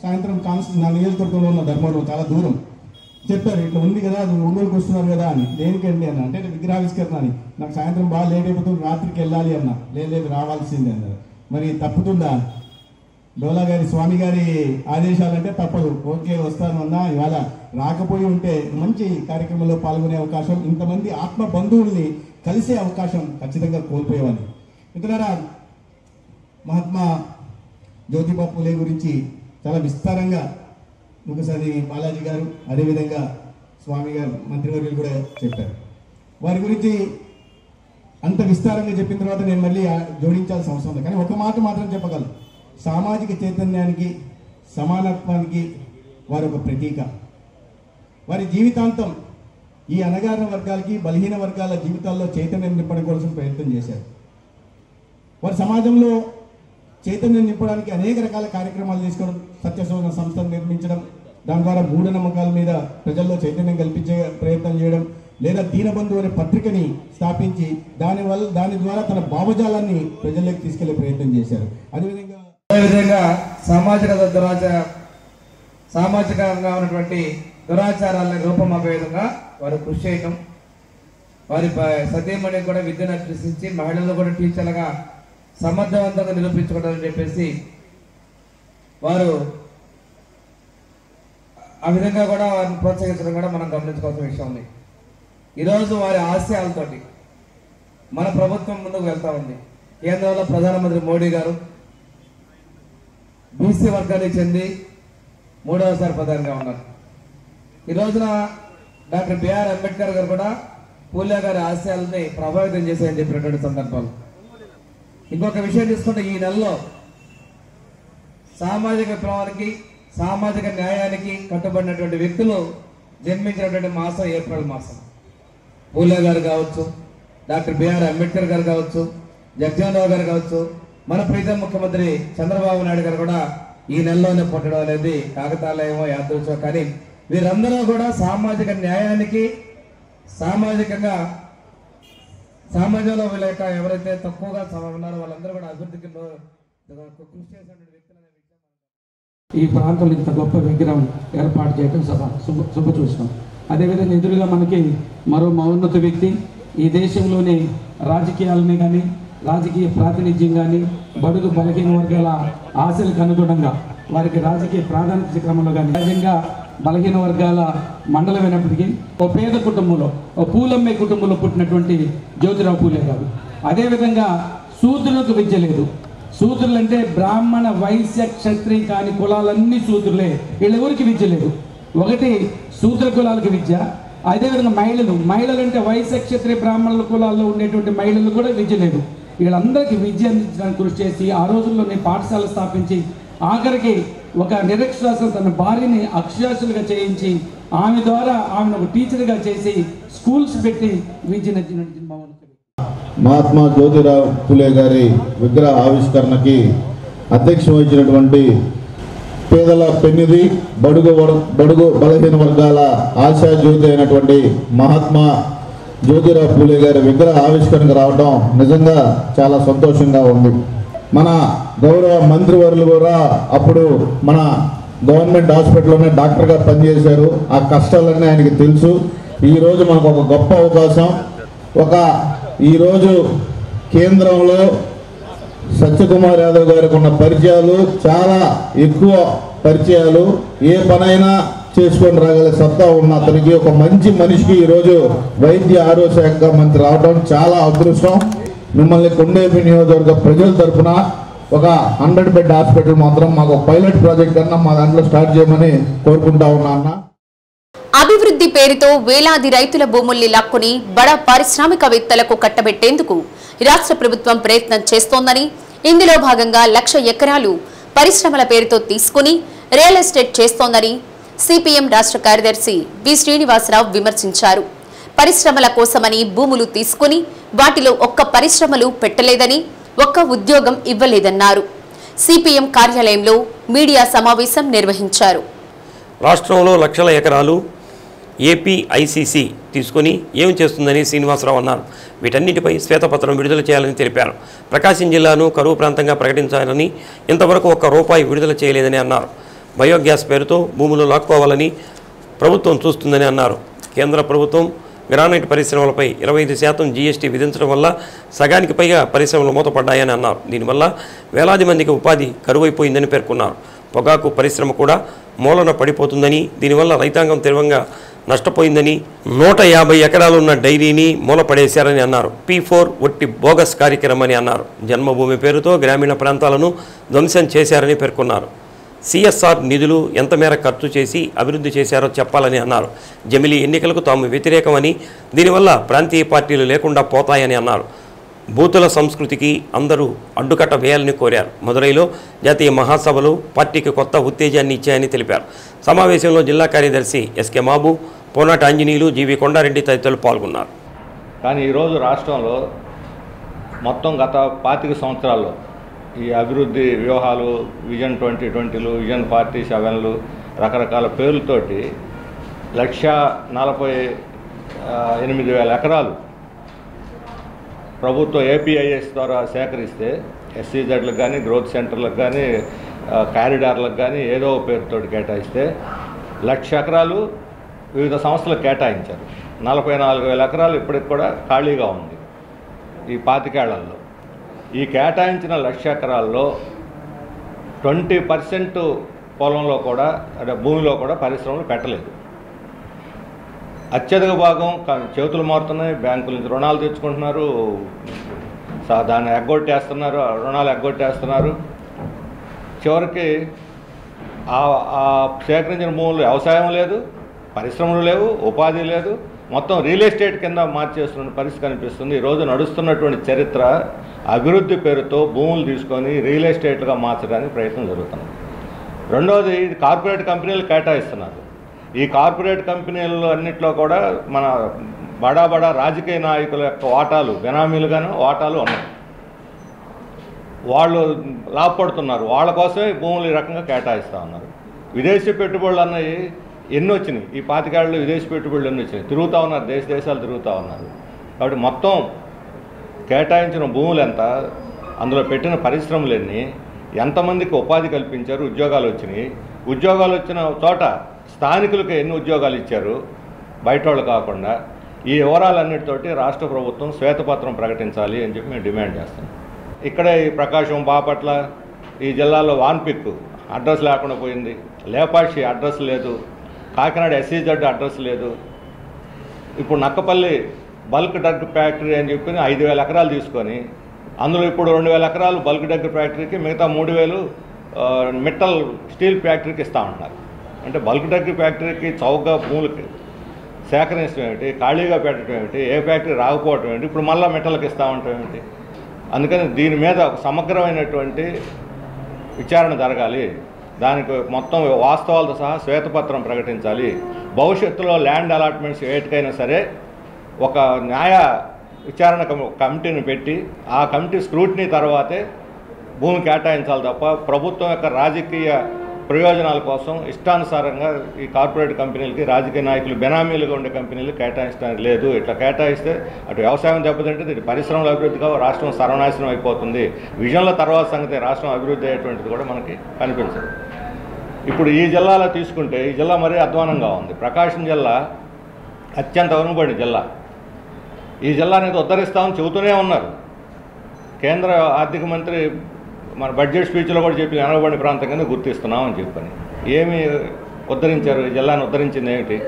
సాయంత్రం నా నియోజకవర్గంలో ఉన్న ధర్మంలో చాలా దూరం చెప్పారు, ఇట్లా ఉంది కదా, అది ఒంగోలుకి వస్తున్నారు కదా అని. దేనికండి అన్న అంటే విగ్రహావిష్కరణ అని. నాకు సాయంత్రం బాగా లేట్ అయిపోతుంది, రాత్రికి వెళ్ళాలి అన్న. లేదు రావాల్సిందే అన్నారు. మరి తప్పుతుందా? డోలా గారి స్వామి గారి ఆదేశాలంటే తప్పదు. ఓకే వస్తాను అన్నా, ఇవాళ రాకపోయి ఉంటే మంచి కార్యక్రమంలో పాల్గొనే అవకాశం, ఇంతమంది ఆత్మ బంధువుల్ని కలిసే అవకాశం ఖచ్చితంగా కోల్పోయేవాడిని. మిత్రులారా, మహాత్మా జ్యోతిబా పూలే గురించి చాలా విస్తారంగా ఒకసారి బాలాజీ గారు, అదేవిధంగా స్వామి గారు మంత్రివర్యులు కూడా చెప్పారు. వారి గురించి అంత విస్తారంగా చెప్పిన తర్వాత నేను మళ్ళీ జోడించాల్సిన అవసరం లేదు. కానీ ఒక మాట మాత్రం చెప్పగలను, సామాజిక చైతన్యానికి, సమానత్వానికి వారు ఒక ప్రతీక. వారి జీవితాంతం ఈ అణగారిన వర్గాలకి, బలహీన వర్గాల జీవితాల్లో చైతన్యం నింపడం కోసం ప్రయత్నం చేశారు. వారి సమాజంలో చైతన్యం నింపడానికి అనేక రకాల కార్యక్రమాలు తీసుకోవడం, సత్యశోధన సంస్థను నిర్మించడం, దాని ద్వారా మూఢనమ్మకాల మీద ప్రజల్లో చైతన్యం కల్పించే ప్రయత్నం చేయడం, లేదా దీనబంధు అనే పత్రికని స్థాపించి దాని ద్వారా తన భావజాలాన్ని ప్రజల్లోకి తీసుకెళ్లే ప్రయత్నం చేశారు. అదేవిధంగా సామాజికంగా ఉన్నటువంటి దురాచారాలను రూపమాపే విధంగా వారు కృషి చేయటం, వారి సతీమణికి కూడా విద్యను అభ్యసించి మహిళలు కూడా టీచర్లుగా సమర్థవంతంగా నిరూపించుకోవడం అని చెప్పేసి వారు ఆ విధంగా కూడా వారిని ప్రోత్సహించడం కూడా మనం గమనించుకోవాల్సిన విషయం ఉంది. ఈరోజు వారి ఆశయాలతోటి మన ప్రభుత్వం ముందుకు వెళ్తా ఉంది. కేంద్రంలో ప్రధానమంత్రి మోడీ గారు బీసీ వర్గానికి చెంది 3వసారి ప్రధానిగా ఉన్నారు. ఈ రోజున డాక్టర్ బిఆర్ అంబేద్కర్ గారు కూడా పూలే గారి ఆశయాలని ప్రభావితం చేశాయని చెప్పినటువంటి సందర్భాలు. ఇంకొక విషయం తీసుకుంటే, ఈ నెలలో సామాజిక విప్లవానికి, సామాజిక న్యాయానికి కట్టుబడినటువంటి వ్యక్తులు జన్మించినటువంటి మాసం ఏప్రిల్ మాసం. పూలే గారు కావచ్చు, డాక్టర్ బిఆర్ అంబేద్కర్ గారు కావచ్చు, జగజ్జీవన్ రావు గారు కావచ్చు, మన ప్రీతం ముఖ్యమంత్రి చంద్రబాబు నాయుడు గారు కూడా ఈ నెలలోనే పుట్టడం అనేది కాకతాళయమో యాదృచ్ఛో, కానీ వీరందరూ కూడా సామాజిక న్యాయానికి, సామాజికంగా సమాజంలో వీళ్ళ యొక్క ఎవరైతే తక్కువగా ఉన్నారో వాళ్ళందరూ కూడా అభివృద్ధికి కృషి చేసినటువంటి వ్యక్తులు. ఈ ప్రాంతంలో ఇంత గొప్ప విగ్రహం ఏర్పాటు చేయడం శుభ చూసినాం. అదేవిధంగా ఎదురుగా మనకి మరో మౌన్నత వ్యక్తి, ఈ దేశంలోని రాజకీయాలని కానీ, రాజకీయ ప్రాతినిధ్యం కానీ, బడుగు బలహీన వర్గాల ఆశలకు అనుగుణంగా వారికి రాజకీయ ప్రాధాన్యత క్రమంలో కానీ, సహజంగా బలహీన వర్గాల మండలం అయినప్పటికీ ఓ పేద కుటుంబంలో, ఓ పూలమ్మే కుటుంబంలో పుట్టినటువంటి జ్యోతిరావు పూలే గారు. అదేవిధంగా శూద్రులకు విద్య లేదు. శూద్రులు అంటే బ్రాహ్మణ, వైశ్య, క్షత్రియ కాని కులాలన్నీ శూద్రులే. వీళ్ళెవరికి విద్య లేదు. ఒకటి శూద్ర కులాలకు విద్య, అదేవిధంగా మహిళలు అంటే వైశ్య, క్షత్రియ, బ్రాహ్మణుల కులాల్లో ఉండేటువంటి మహిళలు కూడా విద్య లేదు. వీళ్ళందరికీ విద్య అందించడానికి కృషి చేసి ఆ రోజుల్లోనే పాఠశాల స్థాపించి ఆఖరికి ఒక నిరక్షరాస్యులు తన భార్యని అక్షరాస్యులుగా చేయించి ఆమె ద్వారా ఆమెను ఒక టీచర్గా చేసి స్కూల్స్ పెట్టి విద్యను మహాత్మా జ్యోతిరావు పూలే గారి విగ్రహ ఆవిష్కరణకి అధ్యక్షం వహించినటువంటి పేదల పెన్నిది, బడుగు బలహీన వర్గాల ఆశా జ్యోతి అయినటువంటి మహాత్మా జ్యోతిరావు పూలే గారి విగ్రహ ఆవిష్కరణకు రావడం నిజంగా చాలా సంతోషంగా ఉంది. మన గౌరవ మంత్రివర్యులు కూడా అప్పుడు మన గవర్నమెంట్ హాస్పిటల్లోనే డాక్టర్గా పనిచేశారు. ఆ కష్టాలన్నీ ఆయనకి తెలుసు. ఈరోజు మనకు ఒక గొప్ప అవకాశం. ఈరోజు కేంద్రంలో సత్యకుమార్ యాదవ్ గారికి ఉన్న పరిచయాలు చాలా ఎక్కువ పరిచయాలు. ఏ పనైనా చేసుకొని రాగల సత్తా ఉన్న అతనికి, ఒక మంచి మనిషికి ఈరోజు వైద్య ఆరోగ్య శాఖ మంత్రి రావడం చాలా అదృష్టం. మిమ్మల్ని కొండేపి నియోజకవర్గ ప్రజల తరఫున ఒక 100 బెడ్ హాస్పిటల్ మాత్రం మాకు పైలట్ ప్రాజెక్ట్ కన్నా మా దాంట్లో స్టార్ట్ చేయమని కోరుకుంటా ఉన్నా అన్న. అభివృద్ధి పేరుతో వేలాది రైతుల భూముల్ని లాక్కుని బడా పారిశ్రామికవేత్తలకు కట్టబెట్టేందుకు రాష్ట్ర ప్రభుత్వం ప్రయత్నం చేస్తోందని, ఇందులో భాగంగా 1,00,000 ఎకరాలు పరిశ్రమల పేరుతో తీసుకుని రియల్ ఎస్టేట్ చేస్తోందని సిపిఎం రాష్ట్ర కార్యదర్శి వి శ్రీనివాసరావు విమర్శించారు. పరిశ్రమల కోసమని భూములు తీసుకుని వాటిలో ఒక్క పరిశ్రమలు పెట్టలేదని, ఒక్క ఉద్యోగం ఇవ్వలేదన్నారు. సిపిఎం కార్యాలయంలో మీడియా సమావేశం నిర్వహించారు. రాష్ట్రంలో లక్షల ఎకరాలు ఏపీఐసిసి తీసుకుని ఏం చేస్తుందని శ్రీనివాసరావు అన్నారు. వీటన్నిటిపై శ్వేతపత్రం విడుదల చేయాలని తెలిపారు. ప్రకాశం జిల్లాను కరువు ప్రాంతంగా ప్రకటించాలని ఇంతవరకు ₹1 విడుదల చేయలేదని అన్నారు. బయోగ్యాస్ పేరుతో భూములు లాక్కోవాలని ప్రభుత్వం చూస్తుందని అన్నారు. కేంద్ర ప్రభుత్వం గ్రానైట్ పరిశ్రమలపై 25% జీఎస్టీ విధించడం వల్ల సగానికి పైగా పరిశ్రమలు మూతపడ్డాయని అన్నారు. దీనివల్ల వేలాది మందికి ఉపాధి కరువైపోయిందని పేర్కొన్నారు. పొగాకు పరిశ్రమ కూడా మూలన పడిపోతుందని, దీనివల్ల రైతాంగం తీవ్రంగా నష్టపోయిందని, 150 ఎకరాలున్న డైరీని మూలపడేశారని అన్నారు. P4 ఒట్టి బోగస్ కార్యక్రమని అన్నారు. జన్మభూమి పేరుతో గ్రామీణ ప్రాంతాలను ధ్వంసం చేశారని పేర్కొన్నారు. సిఎస్ఆర్ నిధులు ఎంత మేర ఖర్చు చేసి అభివృద్ధి చేశారో చెప్పాలని అన్నారు. జమిలీ ఎన్నికలకు తాము వ్యతిరేకమని, దీనివల్ల ప్రాంతీయ పార్టీలు లేకుండా పోతాయని అన్నారు. బూతుల సంస్కృతికి అందరూ అడ్డుకట్ట వేయాలని కోరారు. మదురైలో జాతీయ మహాసభలు పార్టీకి కొత్త ఉత్తేజాన్ని ఇచ్చాయని తెలిపారు. సమావేశంలో జిల్లా కార్యదర్శి ఎస్కే మాబు, పోనాటి ఆంజనేయులు, జీవి కొండారెడ్డి తదితరులు పాల్గొన్నారు. కానీ ఈరోజు రాష్ట్రంలో మొత్తం గత 25 సంవత్సరాల్లో ఈ అభివృద్ధి వ్యూహాలు, విజన్ 2020లు, విజన్ 47లు, రకరకాల పేర్లతోటి 1,48,000 ఎకరాలు ప్రభుత్వం ఏపీఐఎస్ ద్వారా సేకరిస్తే ఎస్సీజెడ్లకు కానీ, గ్రోత్ సెంటర్లకు కానీ, కారిడార్లకు కానీ ఏదో పేరుతోటి కేటాయిస్తే 1,00,000 ఎకరాలు వివిధ సంస్థలకు కేటాయించారు. 44,000 ఎకరాలు ఇప్పటికి కూడా ఖాళీగా ఉంది ఈ 25 ఏళ్లలో. ఈ కేటాయించిన 1,00,000 ఎకరాల్లో 20% పొలంలో కూడా, అంటే భూమిలో కూడా పరిశ్రమలు పెట్టలేదు. అత్యధిక భాగం చేతులు మారుతున్నాయి, బ్యాంకుల నుంచి రుణాలు తెచ్చుకుంటున్నారు, దాన్ని ఎగ్గొట్టేస్తున్నారు, రుణాలు ఎగ్గొట్టేస్తున్నారు. చివరికి ఆ సేకరించిన భూములు వ్యవసాయం లేదు, పరిశ్రమలు లేవు, ఉపాధి లేదు, మొత్తం రియల్ ఎస్టేట్ కింద మార్చేస్తున్న పరిస్థితి కనిపిస్తుంది. ఈరోజు నడుస్తున్నటువంటి చరిత్ర అభివృద్ధి పేరుతో భూములు తీసుకొని రియల్ ఎస్టేట్లుగా మార్చడానికి ప్రయత్నం జరుగుతుంది. రెండవది, ఇది కార్పొరేట్ కంపెనీలు కేటాయిస్తున్నారు. ఈ కార్పొరేట్ కంపెనీల్లో అన్నింటిలో కూడా మన బడా రాజకీయ నాయకుల యొక్క వాటాలు, బెనామీలుగాను వాటాలు ఉన్నాయి. వాళ్ళు లాభపడుతున్నారు, వాళ్ళ కోసమే భూములు ఈ రకంగా కేటాయిస్తూ ఉన్నారు. విదేశీ పెట్టుబడులు అన్నవి ఎన్ని వచ్చినాయి, ఈ 25 ఏళ్ళలో విదేశీ పెట్టుబడులు ఎన్ని వచ్చినాయి, తిరుగుతూ ఉన్నారు, దేశాలు తిరుగుతూ ఉన్నారు. కాబట్టి మొత్తం కేటాయించిన భూములు ఎంత, అందులో పెట్టిన పరిశ్రమలు ఎన్ని, ఎంతమందికి ఉపాధి కల్పించారు, ఉద్యోగాలు వచ్చినాయి, ఉద్యోగాలు వచ్చిన చోట స్థానికులకు ఎన్ని ఉద్యోగాలు ఇచ్చారు బయట వాళ్ళు కాకుండా, ఈ వివరాలన్నిటితోటి రాష్ట్ర ప్రభుత్వం శ్వేతపత్రం ప్రకటించాలి అని చెప్పి మేము డిమాండ్ చేస్తాం. ఇక్కడే ఈ ప్రకాశం, బాపట్ల ఈ జిల్లాలో వాన్పిక్ అడ్రస్ లేకుండా పోయింది, లేపాక్షి అడ్రస్ లేదు, కాకినాడ ఎస్సీజెడ్ అడ్రస్ లేదు. ఇప్పుడు నక్కపల్లి బల్క్ డ్రగ్ ఫ్యాక్టరీ అని చెప్పి 5,000 ఎకరాలు తీసుకొని అందులో ఇప్పుడు 2,000 ఎకరాలు బల్క్ డ్రగ్ ఫ్యాక్టరీకి, మిగతా 3,000 మెటల్ స్టీల్ ఫ్యాక్టరీకి ఇస్తూ ఉంటున్నారు. అంటే బల్క్ డ్రగ్ ఫ్యాక్టరీకి చౌకగా భూములకి సేకరించడం ఏమిటి, ఖాళీగా పెట్టడం ఏమిటి, ఏ ఫ్యాక్టరీ రాకపోవటం ఏమిటి, ఇప్పుడు మళ్ళీ మెటల్కి ఇస్తూ ఉండటం ఏమిటి? అందుకని దీని మీద ఒక సమగ్రమైనటువంటి విచారణ జరగాలి. దానికి మొత్తం వాస్తవాలతో సహా శ్వేతపత్రం ప్రకటించాలి. భవిష్యత్తులో ల్యాండ్ అలాట్మెంట్స్ ఏటికైనా సరే ఒక న్యాయ విచారణ కమిటీని పెట్టి ఆ కమిటీ స్క్రూటినీ తర్వాతే భూమి కేటాయించాలి తప్ప ప్రభుత్వం యొక్క రాజకీయ ప్రయోజనాల కోసం ఇష్టానుసారంగా ఈ కార్పొరేట్ కంపెనీలకి, రాజకీయ నాయకులు బెనామీలుగా ఉండే కంపెనీలు కేటాయించడానికి లేదు. ఇట్లా కేటాయిస్తే అటు వ్యవసాయం దెబ్బతింటుంది, ఇటు పరిశ్రమల అభివృద్ధిగా రాష్ట్రం సర్వనాశనం అయిపోతుంది. విజన్ల తర్వాత సంగతి రాష్ట్రం అభివృద్ధి అయ్యేటువంటిది కూడా మనకి కనిపించదు. ఇప్పుడు ఈ జిల్లాలో తీసుకుంటే ఈ జిల్లా మరీ అధ్వానంగా ఉంది. ప్రకాశం జిల్లా అత్యంత వెనుకబడిన జిల్లా. ఈ జిల్లాని ఉద్ధరిస్తామని చెబుతూనే ఉన్నారు. కేంద్ర ఆర్థిక మంత్రి మన బడ్జెట్ స్పీచ్లో కూడా చెప్పి వెనుకబడిన ప్రాంతం కింద గుర్తిస్తున్నామని చెప్పని ఏమి ఉద్ధరించారు? ఈ జిల్లాను ఉద్ధరించింది ఏమిటి?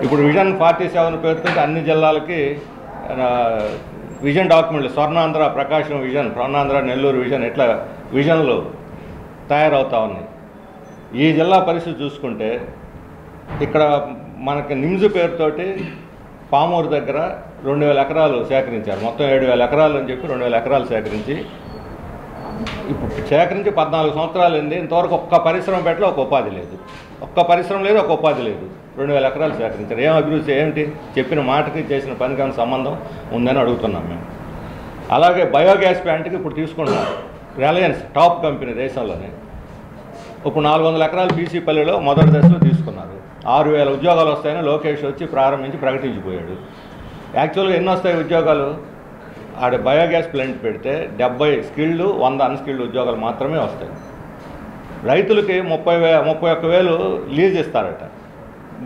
ఇప్పుడు విజన్ 47 పేరుతో అన్ని జిల్లాలకి విజన్ డాక్యుమెంట్లు, స్వర్ణాంధ్ర, ప్రకాశం విజన్, స్వర్ణాంధ్ర, నెల్లూరు విజన్, ఇట్లా విజన్లు తయారవుతా ఉన్నాయి. ఈ జిల్లా పరిస్థితి చూసుకుంటే ఇక్కడ మనకి నిమ్స్ పేరుతోటి పామూరు దగ్గర 2,000 ఎకరాలు సేకరించారు. మొత్తం 7,000 ఎకరాలు అని చెప్పి 2,000 ఎకరాలు సేకరించి 14 సంవత్సరాలు అయింది. ఇంతవరకు ఒక్క పరిశ్రమ పెట్టలో ఒక ఉపాధి లేదు, ఒక్క పరిశ్రమ లేదు, ఒక ఉపాధి లేదు. 2,000 ఎకరాలు సేకరించారు. ఏం అభివృద్ధి ఏమిటి? చెప్పిన మాటకి చేసిన పనికి ఏమైనా సంబంధం ఉందని అడుగుతున్నాం మేము. అలాగే బయోగ్యాస్ ప్లాంట్కి ఇప్పుడు తీసుకుంటున్నాం. రిలయన్స్ టాప్ కంపెనీ దేశంలోనే ఇప్పుడు 400 ఎకరాలు బీసీపల్లిలో మొదటి దశలో తీసుకున్నారు. 6,000 ఉద్యోగాలు వస్తాయని లోకేష్ వచ్చి ప్రారంభించి ప్రకటించిపోయాడు. యాక్చువల్గా ఎన్ని వస్తాయి ఉద్యోగాలు? ఆడ బయోగ్యాస్ ప్లాంట్ పెడితే 70 స్కిల్డ్, 100 అన్స్కిల్డ్ ఉద్యోగాలు మాత్రమే వస్తాయి. రైతులకి 31,000 లీజ్ ఇస్తారట.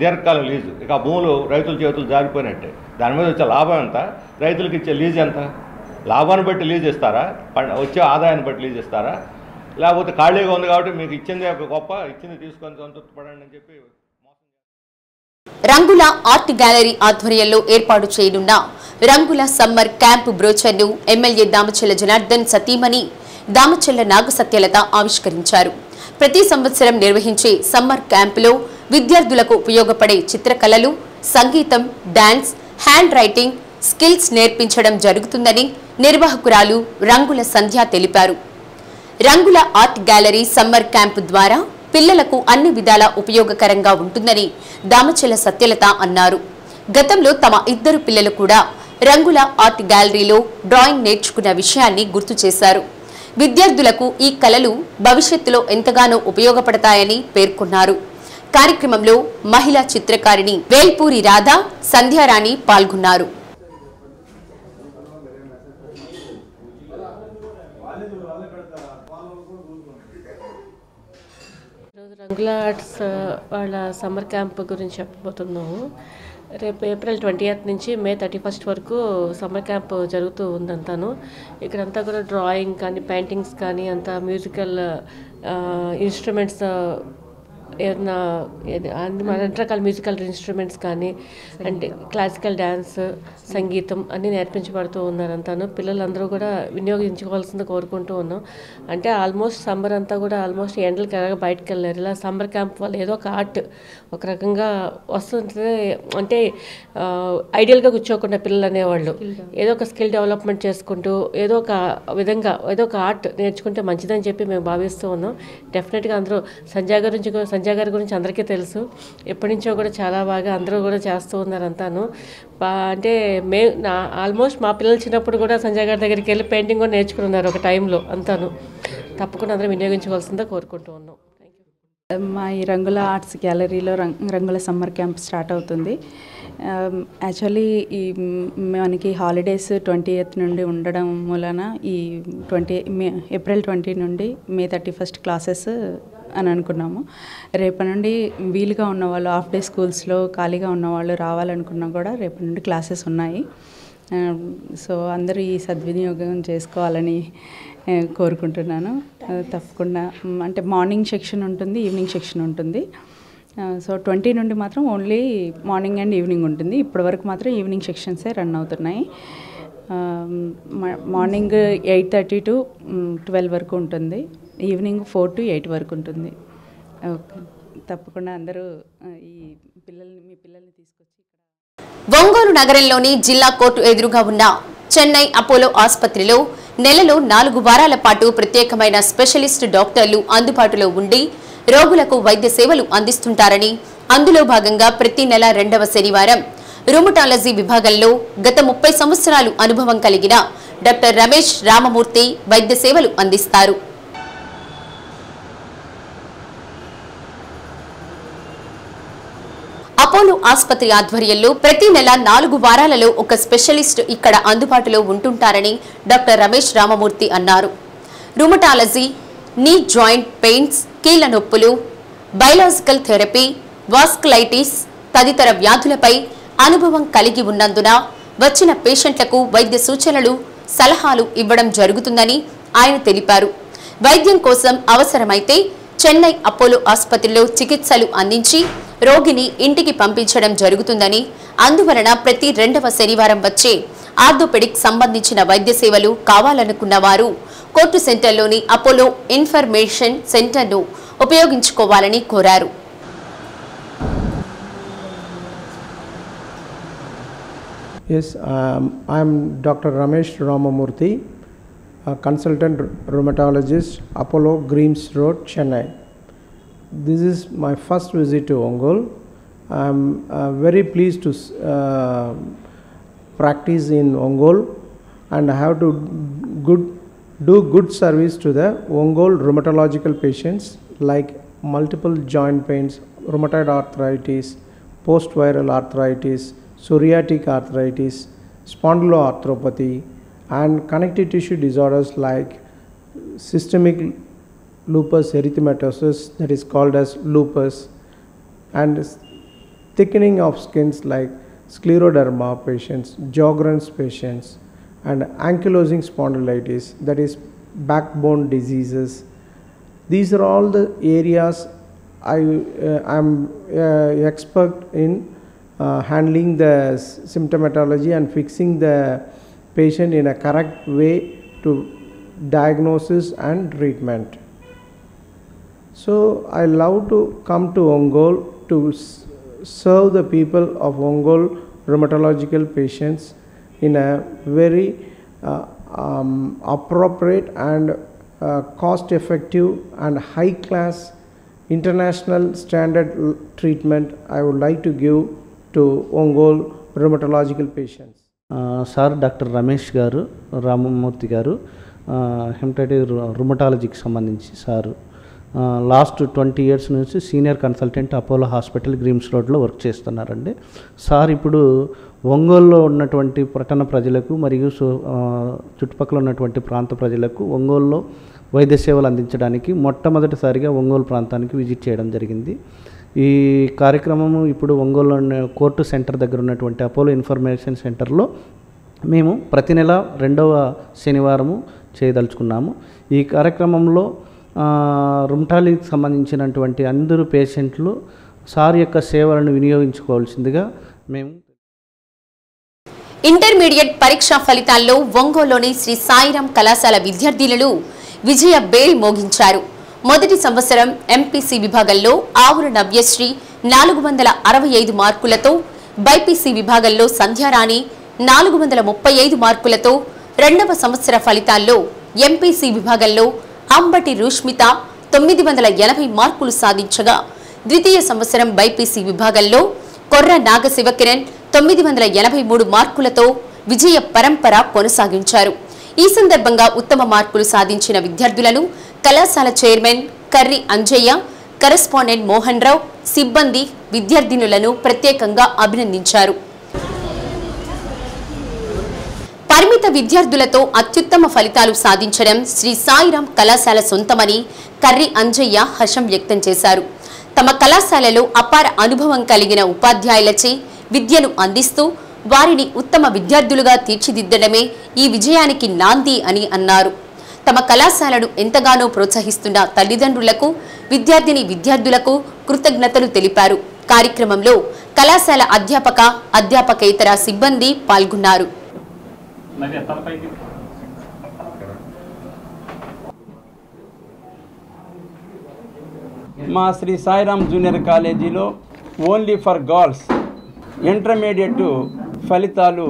దీర్ఘకాలం లీజు. ఇక ఆ భూములు రైతుల చేతులు జారిపోయినట్టే. దాని మీద వచ్చే లాభం ఎంత, రైతులకు ఇచ్చే లీజు ఎంత? లాభాన్ని బట్టి లీజు ఇస్తారా, వచ్చే ఆదాయాన్ని బట్టి లీజు ఇస్తారా, లేకపోతే ఖాళీగా ఉంది కాబట్టి మీకు ఇచ్చింది ఒక గొప్ప, ఇచ్చింది తీసుకొని సంతృప్తి పడండి అని చెప్పి. రంగుల ఆర్ట్ గ్యాలరీ ఆధ్వర్యంలో ఏర్పాటు చేయనున్న రంగుల సమ్మర్ క్యాంప్ బ్రోచర్ను ఎమ్మెల్యే దామచల్ల జనార్దన్ సతీమణి దామచల్ల నాగసత్యలత ఆవిష్కరించారు. ప్రతి సంవత్సరం నిర్వహించే సమ్మర్ క్యాంపులో విద్యార్థులకు ఉపయోగపడే చిత్రకళలు, సంగీతం, డాన్స్, హ్యాండ్ రైటింగ్ స్కిల్స్ నేర్పించడం జరుగుతుందని నిర్వాహకురాలు రంగుల సంధ్య తెలిపారు. రంగుల ఆర్ట్ గ్యాలరీ సమ్మర్ క్యాంపు ద్వారా పిల్లలకు అన్ని విధాలా ఉపయోగకరంగా ఉంటుందని దామచల్ల సత్యలత అన్నారు. గతంలో తమ 2 పిల్లలు కూడా రంగుల ఆర్ట్ గ్యాలరీలో డ్రాయింగ్ నేర్చుకున్న విషయాన్ని గుర్తు చేశారు. విద్యార్థులకు ఈ కళలు భవిష్యత్తులో ఎంతగానో ఉపయోగపడతాయని పేర్కొన్నారు. కార్యక్రమంలో మహిళా చిత్రకారిణి వేల్పూరి రాధా, సంధ్యారాణి పాల్గొన్నారు. రంగుల ఆర్ట్స్ వాళ్ళ సమ్మర్ క్యాంప్ గురించి చెప్పబోతున్నాము. రేపు ఏప్రిల్ 20th నుంచి మే 31st వరకు సమ్మర్ క్యాంప్ జరుగుతూ ఉందంతాను. ఇక్కడంతా కూడా డ్రాయింగ్ కానీ, పెయింటింగ్స్ కానీ, అంతా మ్యూజికల్ ఇన్స్ట్రుమెంట్స్, ఏదైనా అన్ని రకాల మ్యూజికల్ ఇన్స్ట్రుమెంట్స్ కానీ, అంటే క్లాసికల్ డ్యాన్స్, సంగీతం అన్నీ నేర్పించబడుతూ ఉన్నారంతాను. పిల్లలందరూ కూడా వినియోగించుకోవాల్సింది కోరుకుంటూ ఉన్నాం. అంటే ఆల్మోస్ట్ సమ్మర్ అంతా కూడా ఆల్మోస్ట్ ఎండలకి ఎలాగ బయటకు వెళ్ళారు. ఇలా సమ్మర్ క్యాంప్ వల్ల ఏదో ఒక ఆర్ట్ ఒక రకంగా వస్తుంది. అంటే ఐడియల్గా కూర్చోకుండా పిల్లలు అనేవాళ్ళు ఏదో ఒక స్కిల్ డెవలప్మెంట్ చేసుకుంటూ ఏదో ఒక విధంగా ఏదో ఒక ఆర్ట్ నేర్చుకుంటే మంచిదని చెప్పి మేము భావిస్తూ ఉన్నాం. డెఫినెట్గా అందరూ సంజయ్ గారి గురించి అందరికీ తెలుసు. ఎప్పటి నుంచో కూడా చాలా బాగా అందరూ కూడా చేస్తూ ఉన్నారు అంతాను. అంటే ఆల్మోస్ట్ మా పిల్లలు చిన్నప్పుడు కూడా సంజయ్ గారి దగ్గరికి వెళ్ళి పెయింటింగ్ కూడా నేర్చుకుని ఉన్నారు ఒక టైంలో అంతాను. తప్పకుండా అందరూ వినియోగించుకోవాల్సిందే కోరుకుంటూ ఉన్నాం. మా ఈ రంగుల ఆర్ట్స్ గ్యాలరీలో రంగుల సమ్మర్ క్యాంప్ స్టార్ట్ అవుతుంది. యాక్చువల్లీ ఈ మనకి హాలిడేస్ 20th నుండి ఉండడం మూలన ఈ ఏప్రిల్ 20 నుండి మే 31st క్లాసెస్ అని అనుకున్నాము. రేపటి నుండి వీలుగా ఉన్నవాళ్ళు హాఫ్ డే స్కూల్స్లో ఖాళీగా ఉన్నవాళ్ళు రావాలనుకున్నా కూడా రేపటి నుండి క్లాసెస్ ఉన్నాయి. సో అందరూ ఈ సద్వినియోగం చేసుకోవాలని కోరుకుంటున్నాను. తప్పకుండా అంటే మార్నింగ్ సెక్షన్ ఉంటుంది, ఈవినింగ్ సెక్షన్ ఉంటుంది. సో 20 నుండి మాత్రం ఓన్లీ మార్నింగ్ అండ్ ఈవినింగ్ ఉంటుంది. ఇప్పటి వరకు మాత్రం ఈవినింగ్ సెక్షన్సే రన్ అవుతున్నాయి. మార్నింగ్ 8:30 to 12 వరకు ఉంటుంది, ఈవినింగ్ 4 to 8 వరకు ఉంటుంది. ఓకే, తప్పకుండా అందరూ మీ పిల్లల్ని తీసుకొచ్చి ఒంగోలు నగరంలోని జిల్లా కోర్టు ఎదురుగా ఉన్న చెన్నై అపోలో ఆసుపత్రిలో నెలలో 4 వారాల పాటు ప్రత్యేకమైన స్పెషలిస్ట్ డాక్టర్లు అందుబాటులో ఉండి రోగులకు వైద్య సేవలు అందిస్తుంటారని, అందులో భాగంగా ప్రతి నెల 2వ శనివారం రుమటాలజీ విభాగంలో గత 30 సంవత్సరాలు అనుభవం కలిగిన డాక్టర్ రమేష్ రామమూర్తి వైద్య సేవలు అందిస్తారు. అపోలో ఆసుపత్రి ఆధ్వర్యంలో ప్రతి నెల 4 వారాలలో ఒక స్పెషలిస్ట్ ఇక్కడ అందుబాటులో ఉంటుంటారని డాక్టర్ రమేష్ రామమూర్తి అన్నారు. రుమటాలజీ, నీ జాయింట్ పెయిన్స్, కీళ్ల నొప్పులు, బయలాజికల్ థెరపీ, వాస్కులైటిస్ తదితర వ్యాధులపై అనుభవం కలిగి ఉన్నందున వచ్చిన పేషెంట్లకు వైద్య సూచనలు, సలహాలు ఇవ్వడం జరుగుతుందని ఆయన తెలిపారు. వైద్యం కోసం అవసరమైతే చెన్నై అపోలో ఆసుపత్రిలో చికిత్సలు అందించి రోగిని ఇంటికి పంపించడం జరుగుతుందని, అందువలన ప్రతి 2వ శనివారం వచ్చే ఆర్థోపెడిక్ సంబంధించిన వైద్య సేవలు కావాలనుకున్న వారు కోర్టు సెంటర్లోని అపోలో ఇన్ఫర్మేషన్ సెంటర్ను ఉపయోగించుకోవాలని కోరారు. Yes, I am Dr. Ramesh Ramamurthy, a consultant rheumatologist, Apollo Greens Road, Chennai. This is my first visit to Ongole. I am very pleased to practice in Ongole, and I have to do good service to the Ongole rheumatological patients like multiple joint pains, rheumatoid arthritis, post-viral arthritis, psoriatic arthritis, spondyloarthropathy, and connective tissue disorders like systemic lupus erythematosus, that is called as lupus, and thickening of skins like scleroderma patients, Sjogren's patients, and ankylosing spondylitis, that is backbone diseases. These are all the areas I am expert in handling the symptomatology and fixing the patient in a correct way to diagnosis and treatment. So I love to come to Ongole to serve the people of Ongole rheumatological patients in a very appropriate and cost effective and high class international standard treatment I would like to give to Ongole rheumatological patients. Sir doctor Ramesh గారు, రామమూర్తి గారు, హెమటైటిస్ రుమటాలజీకి సంబంధించి sir last 20 years నుంచి senior consultant Apollo hospital Greams రోడ్లో work చేస్తున్నారండి. Sir ఇప్పుడు ఒంగోలులో ఉన్నటువంటి పట్టణ ప్రజలకు మరియు చుట్టుపక్కల ఉన్నటువంటి ప్రాంత ప్రజలకు ఒంగోలులో వైద్య సేవలు అందించడానికి మొట్టమొదటిసారిగా ఒంగోలు ప్రాంతానికి విజిట్ చేయడం జరిగింది. ఈ కార్యక్రమము ఇప్పుడు ఒంగోలు కోర్టు సెంటర్ దగ్గర ఉన్నటువంటి అపోలో ఇన్ఫర్మేషన్ సెంటర్లో మేము ప్రతి నెల 2వ శనివారము చేయదలుచుకున్నాము. ఈ కార్యక్రమంలో రుమటాలజీకి సంబంధించినటువంటి అందరూ పేషెంట్లు సార్ యొక్క సేవలను వినియోగించుకోవాల్సిందిగా మేము. ఇంటర్మీడియట్ పరీక్షా ఫలితాల్లో ఒంగోలులోని శ్రీ సాయిరాం కళాశాల విద్యార్థులు విజయ బేల్ మోగించారు. మొదటి సంవత్సరం ఎంపీసీ విభాగంలో ఆవుల నవ్యశ్రీ 465 మార్కులతో, బైపీసీ విభాగంలో సంధ్యారాణి 435 మార్కులతో, రెండవ సంవత్సర ఫలితాల్లో ఎంపీసీ విభాగంలో అంబటి రూష్మిత 980 మార్కులు సాధించగా, ద్వితీయ సంవత్సరం బైపీసీ విభాగంలో కొర్ర నాగశివకిరణ్ 983 మార్కులతో విజయ పరంపర కొనసాగించారు. ఈ సందర్భంగా ఉత్తమ మార్కులు సాధించిన విద్యార్థులను కళాశాల చైర్మన్ కర్రి అంజయ్య, కరెస్పాండెంట్ మోహన్ రావు, సిబ్బంది, విద్యార్థినులను ప్రత్యేకంగా అభినందించారు. పరిమిత విద్యార్థులతో అత్యుత్తమ ఫలితాలు సాధించడం శ్రీ సాయిరాం కళాశాల సొంతమని కర్రి అంజయ్య హర్షం వ్యక్తం చేశారు. తమ కళాశాలలో అపార అనుభవం కలిగిన ఉపాధ్యాయులచే విద్యను అందిస్తూ వారిని ఉత్తమ విద్యార్థులుగా తీర్చిదిద్దడమే ఈ విజయానికి నాంది అని అన్నారు. తమ కళాశాలను ఎంతగానో ప్రోత్సహిస్తున్న తల్లిదండ్రులకు, విద్యార్థులకు కృతజ్ఞతలు తెలిపారు. కార్యక్రమంలో కళాశాల అధ్యాపక, అధ్యాపకేతర సిబ్బంది పాల్గొన్నారు. మా శ్రీ సాయిరాం జూనియర్ కాలేజీలో ఓన్లీ ఫర్ గర్ల్స్ ఇంటర్మీడియట్ ఫలితాలు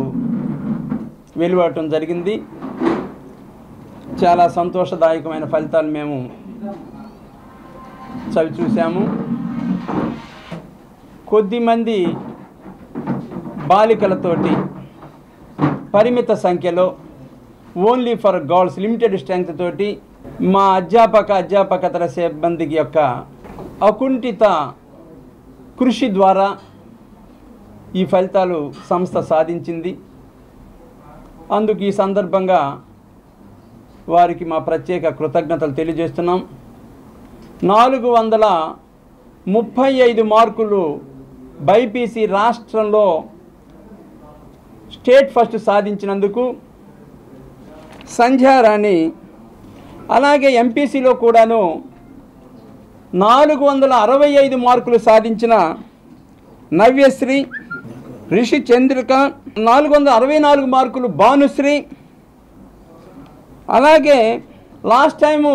వెలువడటం జరిగింది. చాలా సంతోషదాయకమైన ఫలితాలు మేము చవి చూసాము. కొద్దిమంది బాలికలతోటి పరిమిత సంఖ్యలో only for girls limited strength తోటి మా అధ్యాపకేతర సిబ్బందికి యొక్క అకుంఠిత కృషి ద్వారా ఈ ఫలితాలు సంస్థ సాధించింది. అందుకు ఈ సందర్భంగా వారికి మా ప్రత్యేక కృతజ్ఞతలు తెలియజేస్తున్నాం. 435 మార్కులు బైపీసీ రాష్ట్రంలో స్టేట్ ఫస్ట్ సాధించినందుకు సంధ్యారాణి, అలాగే ఎంపీసీలో కూడాను 465 మార్కులు సాధించిన నవ్యశ్రీ, రిషి చంద్రిక 464 మార్కులు భానుశ్రీ, అలాగే లాస్ట్ టైము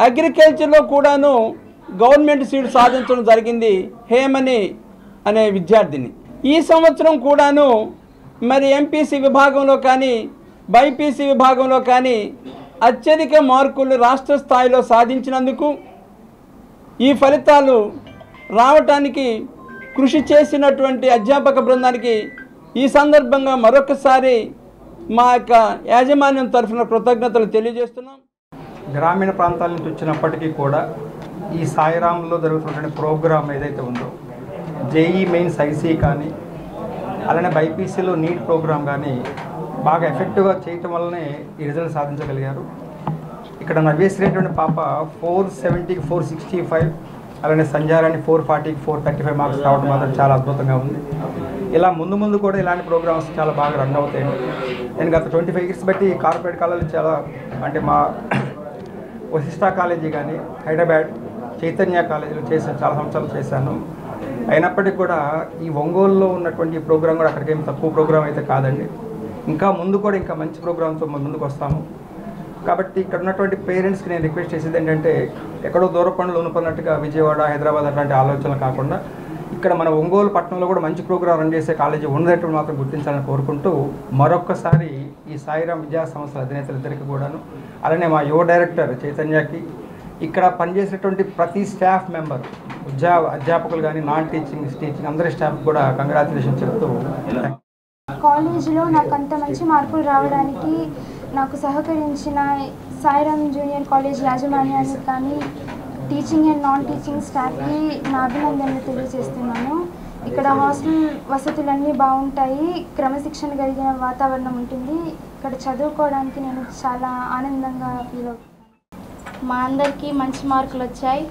అగ్రికల్చర్లో కూడాను గవర్నమెంట్ సీట్ సాధించడం జరిగింది హేమని అనే విద్యార్థిని. ఈ సంవత్సరం కూడాను మరి ఎంపీసీ విభాగంలో కానీ బైపీసీ విభాగంలో కానీ అత్యధిక మార్కులు రాష్ట్ర స్థాయిలో సాధించినందుకు ఈ ఫలితాలు రావటానికి కృషి చేసినటువంటి అధ్యాపక బృందానికి ఈ సందర్భంగా మరొకసారి మా యొక్క యాజమాన్యం తరఫున కృతజ్ఞతలు తెలియజేస్తున్నాం. గ్రామీణ ప్రాంతాల నుంచి వచ్చినప్పటికీ కూడా ఈ సాయిరాంలో జరుగుతున్నటువంటి ప్రోగ్రామ్ ఏదైతే ఉందో జేఈ మెయిన్స్ ఐసీ కానీ అలానే బైపీసీలో నీట్ ప్రోగ్రామ్ కానీ బాగా ఎఫెక్టివ్గా చేయటం వల్లనే ఈ రిజల్ట్ సాధించగలిగారు. ఇక్కడ నవ్యశ్రీ అనేటువంటి పాప 470కి 465, అలానే సంధ్యారాణి 440కి 435 మార్క్స్ రావడం మాత్రం చాలా అద్భుతంగా ఉంది. ఇలా ముందు కూడా ఇలాంటి ప్రోగ్రామ్స్ చాలా బాగా రన్ అవుతాయి. నేను గత 25 ఇయర్స్ బట్టి కార్పొరేట్ కాలేజీ చాలా అంటే మా వశిష్ఠ కాలేజీ కానీ హైదరాబాద్ చైతన్య కాలేజీలో చాలా సంవత్సరాలు చేశాను. అయినప్పటికీ కూడా ఈ ఒంగోలులో ఉన్నటువంటి ప్రోగ్రామ్ కూడా అక్కడికి ఏమి తక్కువ ప్రోగ్రామ్ అయితే కాదండి. ఇంకా ముందు కూడా ఇంకా మంచి ప్రోగ్రామ్తో ముందుకు వస్తాము. కాబట్టి ఇక్కడ ఉన్నటువంటి పేరెంట్స్కి నేను రిక్వెస్ట్ చేసేది ఏంటంటే ఎక్కడో దూర పనులు ఉన్నట్టుగా విజయవాడ హైదరాబాద్ అట్లాంటి ఆలోచనలు కాకుండా ఇక్కడ మన ఒంగోలు పట్టణంలో కూడా మంచి ప్రోగ్రాం రన్ చేసే కాలేజీ ఉన్నట్టు మాత్రం గుర్తించాలని కోరుకుంటూ మరొక్కసారి ఈ సాయిరాం విద్యా సంస్థల అధినేతలిద్దరికి కూడాను అలానే మా యువ డైరెక్టర్ చైతన్యకి ఇక్కడ పనిచేసేటువంటి ప్రతి స్టాఫ్ మెంబర్ అధ్యాపకులు కానీ నాన్ టీచింగ్ అందరి స్టాఫ్ కూడా కంగ్రాచులేషన్ చెప్తూ కాలేజీలో నాకు అంత మంచి మార్కులు రావడానికి నాకు సహకరించిన సాయిరాం జూనియర్ కాలేజ్ యాజమాన్యానికి కానీ టీచింగ్ అండ్ నాన్ టీచింగ్ స్టాఫ్కి నా అభినందనలు తెలియజేస్తున్నాను. ఇక్కడ హాస్టల్ వసతులన్నీ బాగుంటాయి, క్రమశిక్షణ కలిగిన వాతావరణం ఉంటుంది. ఇక్కడ చదువుకోవడానికి నేను చాలా ఆనందంగా ఫీల్ అవుతున్నాను. మా అందరికీ మంచి మార్కులు వచ్చాయి.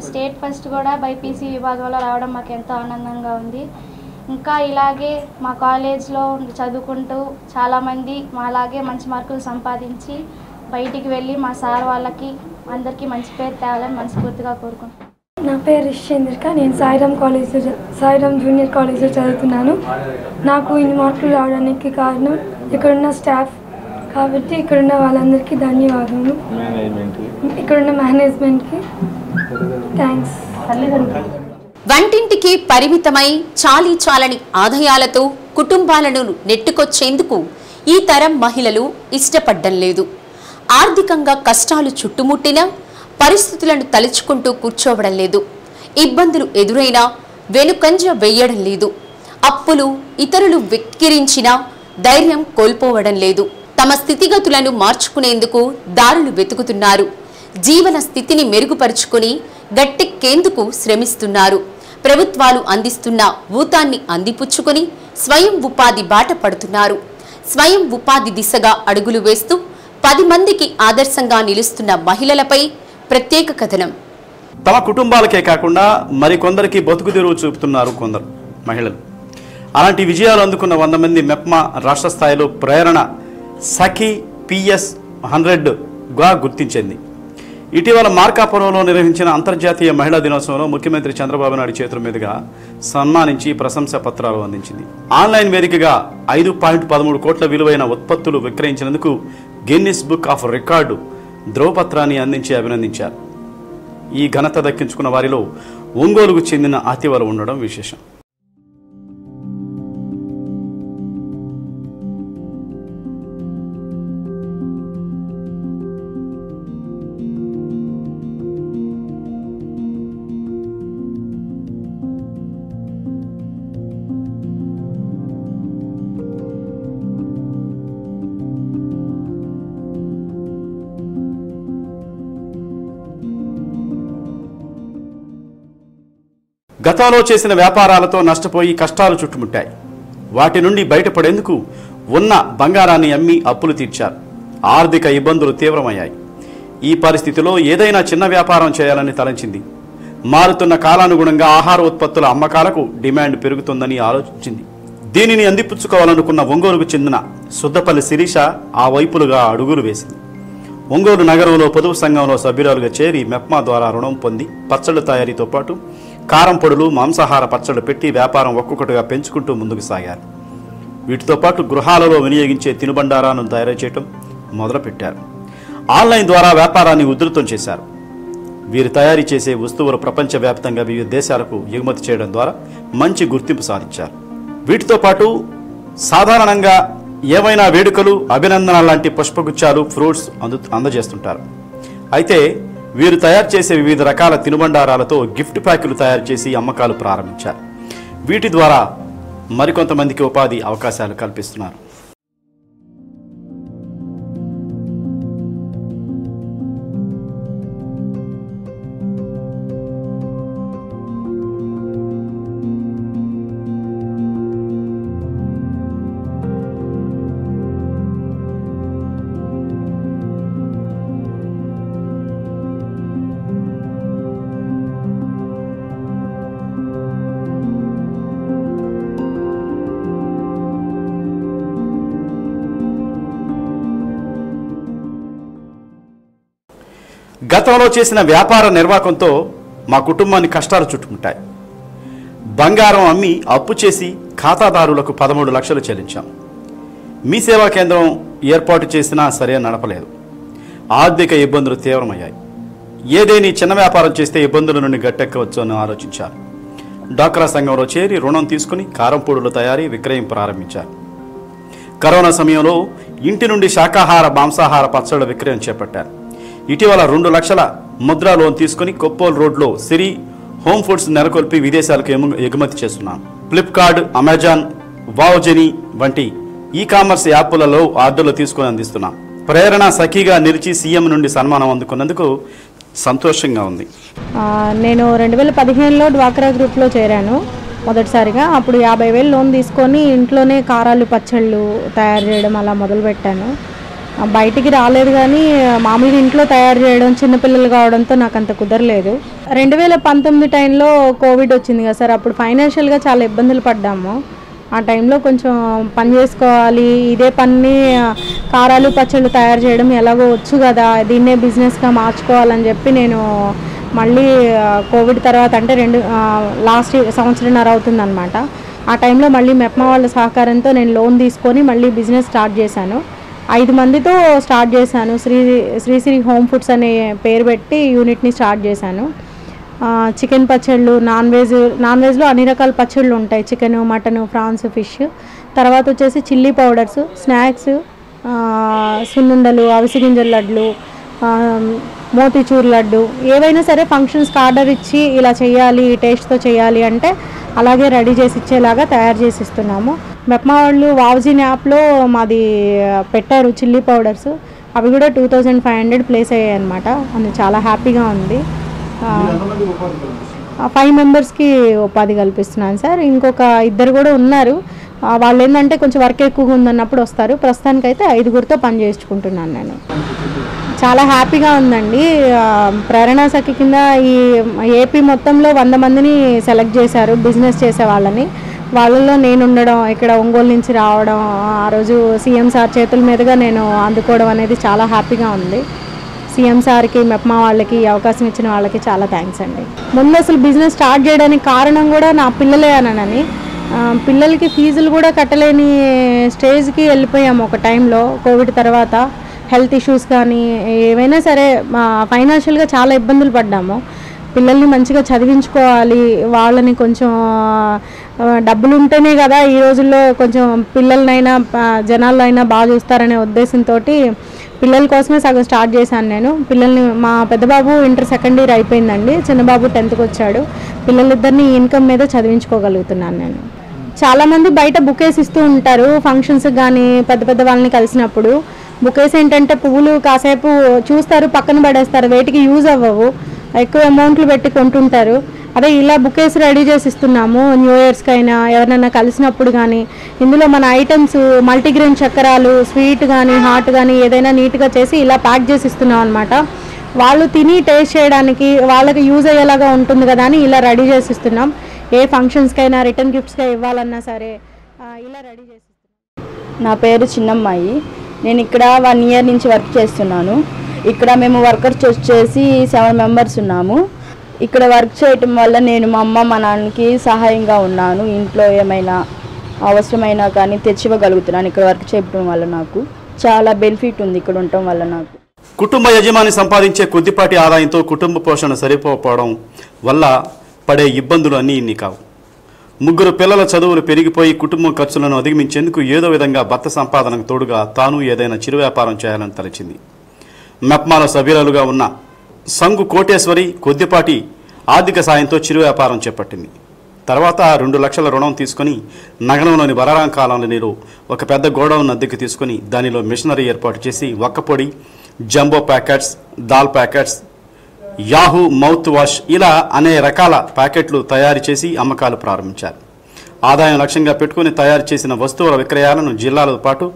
స్టేట్ ఫస్ట్ కూడా బైపీసీ విభాగంలో రావడం మాకు ఎంతో ఆనందంగా ఉంది. ఇంకా ఇలాగే మా కాలేజ్లో చదువుకుంటూ చాలామంది మాలాగే మంచి మార్కులు సంపాదించి బయటికి వెళ్ళి మా సార్ వాళ్ళకి అందరికీ మంచి పేరు తేవాలని మనస్ఫూర్తిగా కోరుకుంటున్నాను. నా పేరు రిషేంద్రిక. నేను సాయిరాం జూనియర్ కాలేజ్లో చదువుతున్నాను. నాకు ఇన్ని మార్కులు రావడానికి కారణం ఇక్కడున్న స్టాఫ్ కాబట్టి ఇక్కడున్న వాళ్ళందరికీ ధన్యవాదాలు. ఇక్కడున్న మేనేజ్మెంట్కి థ్యాంక్స్. వంటింటికి పరిమితమై చాలని ఆదాయాలతో కుటుంబాలను నెట్టుకొచ్చేందుకు ఈ తరం మహిళలు ఇష్టపడ్డం లేదు. ఆర్థికంగా కష్టాలు చుట్టుముట్టినా పరిస్థితులను తలుచుకుంటూ కూర్చోవడం లేదు. ఇబ్బందులు ఎదురైనా వెనుకంజ వెయ్యడం లేదు. అప్పులు ఇతరులు వెక్కిరించినా ధైర్యం కోల్పోవడం లేదు. తమ స్థితిగతులను మార్చుకునేందుకు దారులు వెతుకుతున్నారు. జీవన స్థితిని మెరుగుపరుచుకుని గట్టెక్కేందుకు శ్రమిస్తున్నారు. ప్రభుత్వాలు అందిస్తున్న ఊతాన్ని అందిపుచ్చుకొని స్వయం ఉపాధి బాట పడుతున్నారు. స్వయం ఉపాధి దిశగా అడుగులు వేస్తూ 10 మందికి ఆదర్శంగా నిలుస్తున్న మహిళలపై ప్రత్యేక కథనం. తమ కుటుంబాలకే కాకుండా మరికొందరికి బతుకు తెరువు చూపుతున్నారు కొందరు మహిళలు. అలాంటి విజయాలు అందుకున్న 100 మంది మెప్మా రాష్ట్ర స్థాయిలో ప్రేరణ సఖీ PS100గా గుర్తించింది. ఇటీవల మార్కాపురంలో నిర్వహించిన అంతర్జాతీయ మహిళా దినోత్సవంలో ముఖ్యమంత్రి చంద్రబాబు నాయుడు చేతుల మీదుగా సన్మానించి ప్రశంసా పత్రాలు అందించింది. ఆన్లైన్ వేదికగా 5.13 కోట్ల విలువైన ఉత్పత్తులు విక్రయించినందుకు గిన్నిస్ బుక్ ఆఫ్ రికార్డు ధ్రువపత్రాన్ని అందించి అభినందించారు. ఈ ఘనత దక్కించుకున్న వారిలో ఒంగోలుకు చెందిన అతివలు ఉండడం విశేషం. గతంలో చేసిన వ్యాపారాలతో నష్టపోయి కష్టాలు చుట్టుముట్టాయి. వాటి నుండి బయటపడేందుకు ఉన్న బంగారాన్ని అమ్మి అప్పులు తీర్చారు. ఆర్థిక ఇబ్బందులు తీవ్రమయ్యాయి. ఈ పరిస్థితిలో ఏదైనా చిన్న వ్యాపారం చేయాలని తలంచింది. మారుతున్న కాలానుగుణంగా ఆహార ఉత్పత్తుల అమ్మకాలకు డిమాండ్ పెరుగుతుందని ఆలోచించింది. దీనిని అందిపుచ్చుకోవాలనుకున్న ఒంగోలుకు చెందిన సుద్దపల్లి శిరీష ఆ వైపులుగా అడుగులు వేసింది. ఒంగోలు నగరంలో పొదుపు సంఘంలో సభ్యురాలుగా చేరి మెప్మా ద్వారా రుణం పొంది పచ్చళ్ల తయారీతో పాటు కారం పొడులు మాంసాహార పచ్చళ్ళు పెట్టి వ్యాపారం ఒక్కొక్కటిగా పెంచుకుంటూ ముందుకు సాగారు. వీటితో పాటు గృహాలలో వినియోగించే తినుబండారాలను తయారు చేయటం మొదలుపెట్టారు. ఆన్లైన్ ద్వారా వ్యాపారాన్ని ఉధృతం చేశారు. వీరు తయారు చేసే వస్తువులు ప్రపంచవ్యాప్తంగా వివిధ దేశాలకు ఎగుమతి చేయడం ద్వారా మంచి గుర్తింపు సాధించారు. వీటితో పాటు సాధారణంగా ఏవైనా వేడుకలు అభినందన లాంటి పుష్పగుచ్చాలు ఫ్రూట్స్ అందజేస్తుంటారు. అయితే వీరు తయారు చేసే వివిధ రకాల తినుబండారాలతో గిఫ్ట్ ప్యాకులు తయారు చేసి అమ్మకాలు ప్రారంభించారు. వీటి ద్వారా మరికొంతమందికి ఉపాధి అవకాశాలు కల్పిస్తున్నారు. గతంలో చేసిన వ్యాపార నిర్వాహకంతో మా కుటుంబాన్ని కష్టాలు చుట్టుముట్టాయి. బంగారం అమ్మి అప్పు చేసి ఖాతాదారులకు 13 లక్షలు చెల్లించాం. మీ సేవా కేంద్రం ఏర్పాటు చేసినా సరే నడపలేదు. ఆర్థిక ఇబ్బందులు తీవ్రమయ్యాయి. ఏదేని చిన్న వ్యాపారం చేస్తే ఇబ్బందుల నుండి గట్టెక్కవచ్చు అని ఆలోచించారు. డ్వాక్రా సంఘంలో చేరి రుణం తీసుకుని కారంపొడుల తయారీ విక్రయం ప్రారంభించారు. కరోనా సమయంలో ఇంటి నుండి శాకాహార మాంసాహార పచ్చళ్ళ విక్రయం చేపట్టారు. ఇటీవల 2 లక్షల ముద్రా లోన్ తీసుకుని కొప్పోల్ రోడ్లో సిరి హోమ్ ఫుడ్స్ నెలకొల్పి విదేశాలకు ఎగుమతి చేస్తున్నాం. ఫ్లిప్కార్ట్, అమెజాన్, వావ్జెనీ వంటి ఈ కామర్స్ యాప్లలో ఆర్డర్లు తీసుకుని అందిస్తున్నాం. ప్రేరణ సఖీగా నిలిచి సీఎం నుండి సన్మానం అందుకున్నందుకు సంతోషంగా ఉంది. నేను 2015లో డ్వాక్రా గ్రూప్లో చేరాను మొదటిసారిగా. అప్పుడు 50,000 లోన్ తీసుకొని ఇంట్లోనే కారాలు పచ్చళ్ళు తయారు చేయడం అలా మొదలుపెట్టాను. బయటికి రాలేదు, కానీ మామూలుగా ఇంట్లో తయారు చేయడం, చిన్నపిల్లలు కావడంతో నాకు అంత కుదరలేదు. 2019 టైంలో కోవిడ్ వచ్చింది కదా సార్, అప్పుడు ఫైనాన్షియల్గా చాలా ఇబ్బందులు పడ్డాము. ఆ టైంలో కొంచెం పని చేసుకోవాలి, ఇదే పని కారాలు పచ్చళ్ళు తయారు చేయడం ఎలాగో వచ్చు కదా, దీన్నే బిజినెస్గా మార్చుకోవాలని చెప్పి నేను మళ్ళీ కోవిడ్ తర్వాత అంటే లాస్ట్ సంవత్సరంన్నర అవుతుందన్నమాట. ఆ టైంలో మళ్ళీ మెప్మా వాళ్ళ సహకారంతో నేను లోన్ తీసుకొని మళ్ళీ బిజినెస్ స్టార్ట్ చేశాను. 5 మందితో స్టార్ట్ చేశాను. శ్రీశ్రీ హోమ్ ఫుడ్స్ అనే పేరు పెట్టి యూనిట్ని స్టార్ట్ చేశాను. చికెన్ పచ్చళ్ళు, నాన్ వెజ్లో అన్ని రకాల పచ్చళ్ళు ఉంటాయి. Chicken, mutton, prawns, fish. తర్వాత వచ్చేసి చిల్లీ పౌడర్స్, స్నాక్స్, సున్నుండలు, అవిసె గింజల లడ్లు, మోతీచూర్ లడ్డు, ఏవైనా సరే ఫంక్షన్స్కి ఆర్డర్ ఇచ్చి ఇలా చేయాలి, ఈ టేస్ట్తో చేయాలి అంటే అలాగే రెడీ చేసి ఇచ్చేలాగా తయారు చేసి ఇస్తున్నాము. మెప్మా వాళ్ళు వావ్జీన్ యాప్లో మాది పెట్టారు చిల్లీ పౌడర్స్. అవి కూడా 2500 ప్లేస్ అయ్యాయి అన్నమాట. అందుకు చాలా హ్యాపీగా ఉంది. 5 మెంబర్స్కి ఉపాధి కల్పిస్తున్నాను సార్. ఇంకొక 2 కూడా ఉన్నారు. వాళ్ళు ఏంటంటే కొంచెం వర్క్ ఎక్కువగా ఉందన్నప్పుడు వస్తారు. ప్రస్తుతానికైతే 5గురితో పని చేయించుకుంటున్నాను నేను. చాలా హ్యాపీగా ఉందండి. ప్రేరణ సఖి కింద ఈ ఏపీ మొత్తంలో 100 మందిని సెలెక్ట్ చేశారు బిజినెస్ చేసే వాళ్ళని. వాళ్ళలో నేను ఉండడం, ఇక్కడ ఒంగోలు నుంచి రావడం, ఆ రోజు సీఎం సార్ చేతుల మీదుగా నేను అందుకోవడం అనేది చాలా హ్యాపీగా ఉంది. సీఎం సార్కి, మెప్మా వాళ్ళకి ఈ అవకాశం ఇచ్చిన వాళ్ళకి చాలా థ్యాంక్స్ అండి. ముందు అసలు బిజినెస్ స్టార్ట్ చేయడానికి కారణం కూడా నా పిల్లలే అనని. పిల్లలకి ఫీజులు కూడా కట్టలేని స్టేజ్కి వెళ్ళిపోయాము ఒక టైంలో. కోవిడ్ తర్వాత హెల్త్ ఇష్యూస్ కానీ ఏవైనా సరే ఫైనాన్షియల్గా చాలా ఇబ్బందులు పడ్డాము. పిల్లల్ని మంచిగా చదివించుకోవాలి, వాళ్ళని కొంచెం డబ్బులు ఉంటేనే కదా ఈ రోజుల్లో కొంచెం పిల్లలనైనా జనాలైనా బాగా చూస్తారనే ఉద్దేశంతో పిల్లల కోసమే సగం స్టార్ట్ చేశాను నేను. పిల్లల్ని మా పెద్దబాబు ఇంటర్ సెకండ్ ఇయర్ అయిపోయిందండి, చిన్నబాబు 10th వచ్చాడు. పిల్లలిద్దరిని ఇన్కమ్ మీద చదివించుకోగలుగుతున్నాను నేను. చాలామంది బయట బుకేస్ ఇస్తూ ఉంటారు ఫంక్షన్స్కి కానీ పెద్ద పెద్ద వాళ్ళని కలిసినప్పుడు. బుకేస్ ఏంటంటే పువ్వులు కాసేపు చూస్తారు, పక్కన పడేస్తారు, వేటికి యూజ్ అవ్వవు, ఎక్కువ అమౌంట్లు పెట్టి కొంటుంటారు. అదే ఇలా బుకేస్ రెడీ చేసి ఇస్తున్నాము. న్యూ ఇయర్స్కి అయినా ఎవరినైనా కలిసినప్పుడు కానీ. ఇందులో మన ఐటమ్స్ మల్టీగ్రెయిన్ చక్కెరాలు, స్వీట్ కానీ హాట్ కానీ ఏదైనా నీట్గా చేసి ఇలా ప్యాక్ చేసి ఇస్తున్నాం అనమాట. వాళ్ళు తిని టేస్ట్ చేయడానికి వాళ్ళకి యూజ్ అయ్యేలాగా ఉంటుంది కదా అని ఇలా రెడీ చేసి ఇస్తున్నాం. ఏ ఫంక్షన్స్కైనా రిటర్న్ గిఫ్ట్స్గా ఇవ్వాలన్నా సరే ఇలా రెడీ చేసి. నా పేరు చిన్నమ్మాయి. నేను ఇక్కడ 1 ఇయర్ నుంచి వర్క్ చేస్తున్నాను. ఇక్కడ మేము వర్కర్స్ వచ్చేసి 7 మెంబర్స్ ఉన్నాము. ఇక్కడ వర్క్ చేయటం వల్ల నేను మా అమ్మ మా నాన్నకి సహాయంగా ఉన్నాను. ఇంట్లో ఏమైనా అవసరమైనా కానీ తెచ్చివ్వగలుగుతున్నాను. ఇక్కడ వర్క్ చేయడం వల్ల నాకు చాలా బెనిఫిట్ ఉంది ఇక్కడ ఉండటం వల్ల నాకు. కుటుంబ యజమాని సంపాదించే కొద్దిపాటి ఆదాయంతో కుటుంబ పోషణ సరిపోవడం వల్ల పడే ఇబ్బందులు అన్నీ ఇన్ని కావు. 3 పిల్లల చదువులు పెరిగిపోయి కుటుంబం ఖర్చులను అధిగమించేందుకు ఏదో విధంగా భర్త సంపాదనకు తోడుగా తాను ఏదైనా చిరు వ్యాపారం చేయాలని తలచింది. మెప్మాలో సభ్యులుగా ఉన్న సంగు కోటేశ్వరి కొద్దిపాటి ఆర్థిక సాయంతో చిరు వ్యాపారం చేపట్టింది. తర్వాత 2 లక్షల రుణం తీసుకుని నగరంలోని బలరాం కాలనీలో ఒక పెద్ద గోడౌన్ అద్దెకు తీసుకుని దానిలో మిషనరీ ఏర్పాటు చేసి వక్కపొడి, jumbo packets, dal packets, Yahoo mouth wash ఇలా అనేక రకాల ప్యాకెట్లు తయారు చేసి అమ్మకాలు ప్రారంభించారు. ఆదాయం లక్ష్యంగా పెట్టుకుని తయారు చేసిన వస్తువుల విక్రయాలను జిల్లాలతో పాటు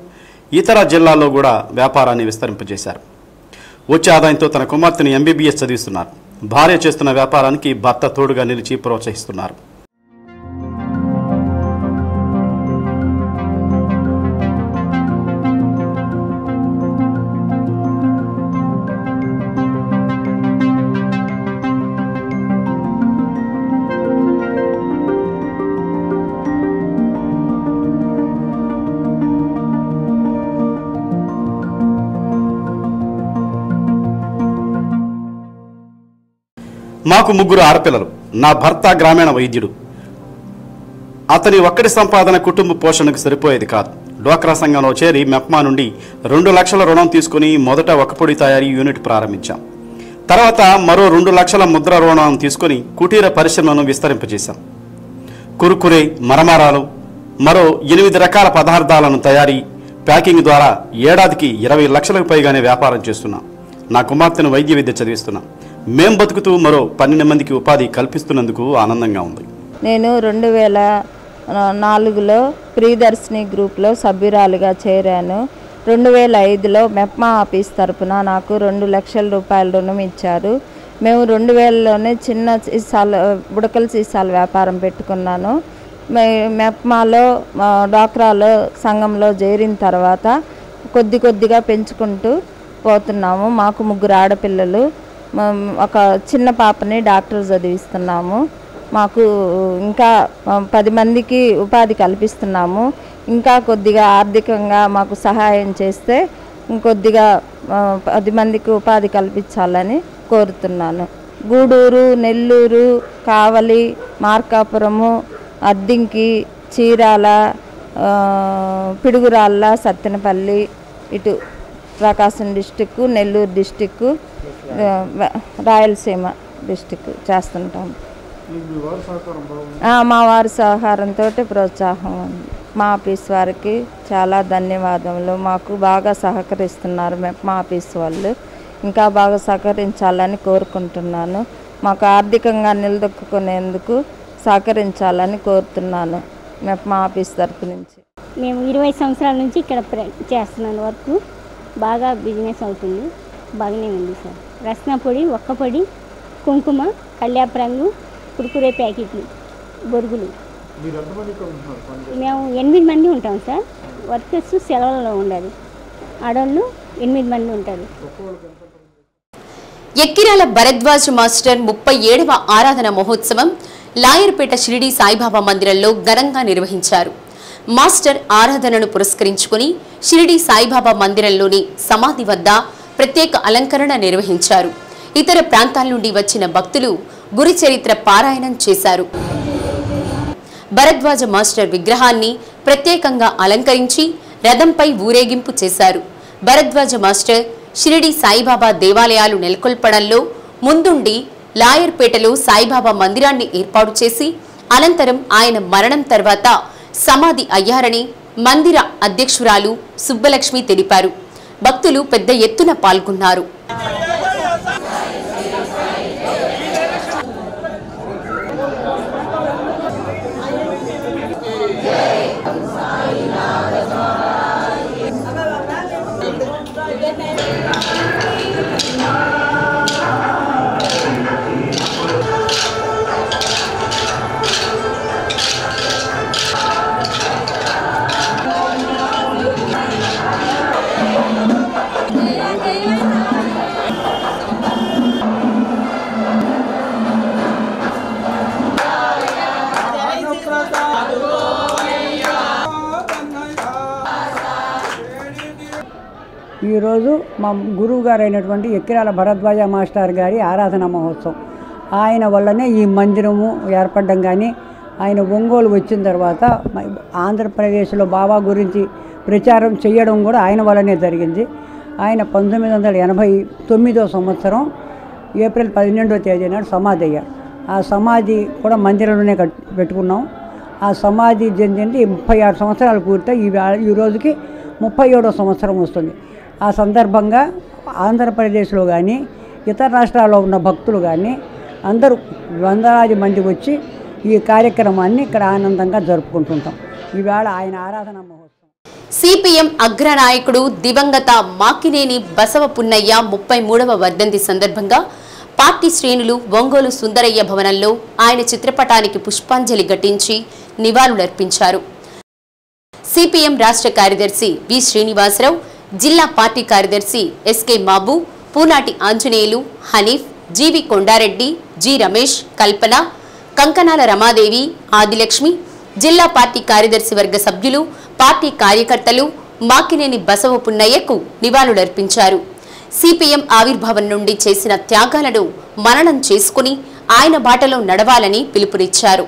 ఇతర జిల్లాల్లో కూడా వ్యాపారాన్ని విస్తరింపజేశారు. వచ్చే ఆదాయంతో తన కుమార్తెను MBBS చదివిస్తున్నారు. భార్య చేస్తున్న వ్యాపారానికి భర్త తోడుగా నిలిచి ప్రోత్సహిస్తున్నారు. మాకు 3 ఆడపిల్లలు. నా భర్త గ్రామీణ వైద్యుడు. అతని ఒక్కడి సంపాదన కుటుంబ పోషణకు సరిపోయేది కాదు. డ్వాక్రా సంఘంలో చేరి మెప్మా నుండి 2 లక్షల రుణం తీసుకుని మొదట ఒక్కపొడి తయారీ యూనిట్ ప్రారంభించాం. తర్వాత మరో 2 లక్షల ముద్ర రుణం తీసుకుని కుటీర పరిశ్రమను విస్తరింపజేశాం. కురుకురే, మరమరాలు, మరో 8 రకాల పదార్థాలను తయారీ, ప్యాకింగ్ ద్వారా ఏడాదికి 20 లక్షలకు పైగానే వ్యాపారం చేస్తున్నాం. నా కుమార్తెను వైద్య విద్య చదివిస్తున్నాం. మేం బతుకుతూ మరో 12 మందికి ఉపాధి కల్పిస్తున్నందుకు ఆనందంగా ఉంది. నేను 2004లో ప్రియదర్శిని గ్రూప్లో సభ్యురాలుగా చేరాను. 2005లో మెప్మా ఆఫీస్ తరపున నాకు 2 లక్షల రూపాయల రుణం ఇచ్చారు. మేము 2000లోనే చిన్న బుడకల సీసాల వ్యాపారం పెట్టుకున్నాను. మెప్మాలో డ్వాక్రాలో సంఘంలో చేరిన తర్వాత కొద్దిగా పెంచుకుంటూ పోతున్నాము. మాకు 3 ఆడపిల్లలు, ఒక చిన్న పాపని డాక్టర్ చదివిస్తున్నాము. మాకు ఇంకా 10 మందికి ఉపాధి కల్పిస్తున్నాము. ఇంకా కొద్దిగా ఆర్థికంగా మాకు సహాయం చేస్తే ఇంకొద్దిగా 10 మందికి ఉపాధి కల్పించాలని కోరుతున్నాను. గూడూరు, నెల్లూరు, కావలి, మార్కాపురము, అద్దింకి, చీరాల, పిడుగురాళ్ళ, సత్తెనపల్లి, ఇటు Prakasam district, Nellore district, Rayalaseema district చేస్తుంటాము. మా వారి సహకారంతో ప్రోత్సాహం ఉంది. మా ఆఫీస్ వారికి చాలా ధన్యవాదములు. మాకు బాగా సహకరిస్తున్నారు మా ఆఫీస్ వాళ్ళు. ఇంకా బాగా సహకరించాలని కోరుకుంటున్నాను. మాకు ఆర్థికంగా నిలదొక్కునేందుకు సహకరించాలని కోరుతున్నాను మా ఆఫీస్ తరఫు నుంచి. మేము 20 సంవత్సరాల నుంచి ఇక్కడ చేస్తున్నాను. వర్క్ బాగా బిజినెస్ అవుతుంది, బాగానే ఉంది సార్. రసన పొడి, ఒక్క పొడి, కుంకుమ, కళ్యాప్ రంగు, కురుకురే ప్యాకెట్లు, బొరుగులు. మేము 8 మంది ఉంటాం సార్. వర్కర్స్ సెలవులలో ఉండాలి. ఆడవాళ్ళు 8 మంది ఉంటారు. ఎక్కిరాల భరద్వాజ్ మాస్టర్ 37వ ఆరాధన మహోత్సవం లాయర్పేట షిరిడి సాయిబాబా మందిరంలో ఘనంగా నిర్వహించారు. మాస్టర్ ఆరాధనను పురస్కరించుకుని షిరిడి సాయిబాబా మందిరంలోని సమాధి వద్ద ప్రత్యేక అలంకరణ నిర్వహించారు. ఇతర ప్రాంతాల నుండి వచ్చిన భక్తులు గురు చరిత్ర పారాయణం చేశారు. భరద్వాజ మాస్టర్ విగ్రహాన్ని ప్రత్యేకంగా అలంకరించి రథంపై ఊరేగింపు చేశారు. భరద్వాజ మాస్టర్ షిరిడి సాయిబాబా దేవాలయాలు నెలకొల్పడంలో ముందుండి లాయర్పేటలో సాయిబాబా మందిరాన్ని ఏర్పాటు చేసి అనంతరం ఆయన మరణం తర్వాత సమాధి అయ్యారని మందిర అధ్యక్షురాలు సుబ్బలక్ష్మి తెలిపారు. భక్తులు పెద్ద ఎత్తున పాల్గొన్నారు. ఈరోజు మా గురువు గారు అయినటువంటి ఎక్కిరాల భరద్వాజ మాస్టర్ గారి ఆరాధన మహోత్సవం. ఆయన వల్లనే ఈ మందిరము ఏర్పడడం, కానీ ఆయన ఒంగోలు వచ్చిన తర్వాత ఆంధ్రప్రదేశ్లో బాబా గురించి ప్రచారం చేయడం కూడా ఆయన వల్లనే జరిగింది. ఆయన 1989వ సంవత్సరం ఏప్రిల్ 12వ తేదీ నాడు సమాధి అయ్యారు. ఆ సమాధి కూడా మందిరంలోనే పెట్టుకున్నాం. ఆ సమాధి చెందింది 36 సంవత్సరాలు పూర్తయి ఈ రోజుకి 37వ సంవత్సరం వస్తుంది. ఆ సందర్భంగా ఆంధ్రప్రదేశ్లో కానీ ఇతర రాష్ట్రాల్లో ఉన్న భక్తులు కానీ అందరూ వందలాది మంది వచ్చి ఈ కార్యక్రమాన్ని ఇక్కడ ఆనందంగా జరుపుకుంటుంటాం. ఈవేళ ఆయన ఆరాధన మహోత్సవం. సిపిఎం అగ్రనాయకుడు దివంగత మాకినేని బసవ పున్నయ్య 33వ వర్ధంతి సందర్భంగా పార్టీ శ్రేణులు ఒంగోలు సుందరయ్య భవనంలో ఆయన చిత్రపటానికి పుష్పాంజలి ఘటించి నివాళులర్పించారు. సిపిఎం రాష్ట్ర కార్యదర్శి వి శ్రీనివాసరావు, జిల్లా పార్టీ కార్యదర్శి ఎస్కే మాబు, పూనాటి ఆంజనేయులు, హనీఫ్, జీవి కొండారెడ్డి, జి రమేష్, కల్పన, కంకనాల రమాదేవి, ఆదిలక్ష్మి, జిల్లా పార్టీ కార్యదర్శి వర్గ సభ్యులు, పార్టీ కార్యకర్తలు మాకినేని బసవ పున్నయ్యకు నివాళులర్పించారు. సిపిఎం ఆవిర్భావం నుండి చేసిన త్యాగాలను మననం చేసుకుని ఆయన బాటలో నడవాలని పిలుపునిచ్చారు.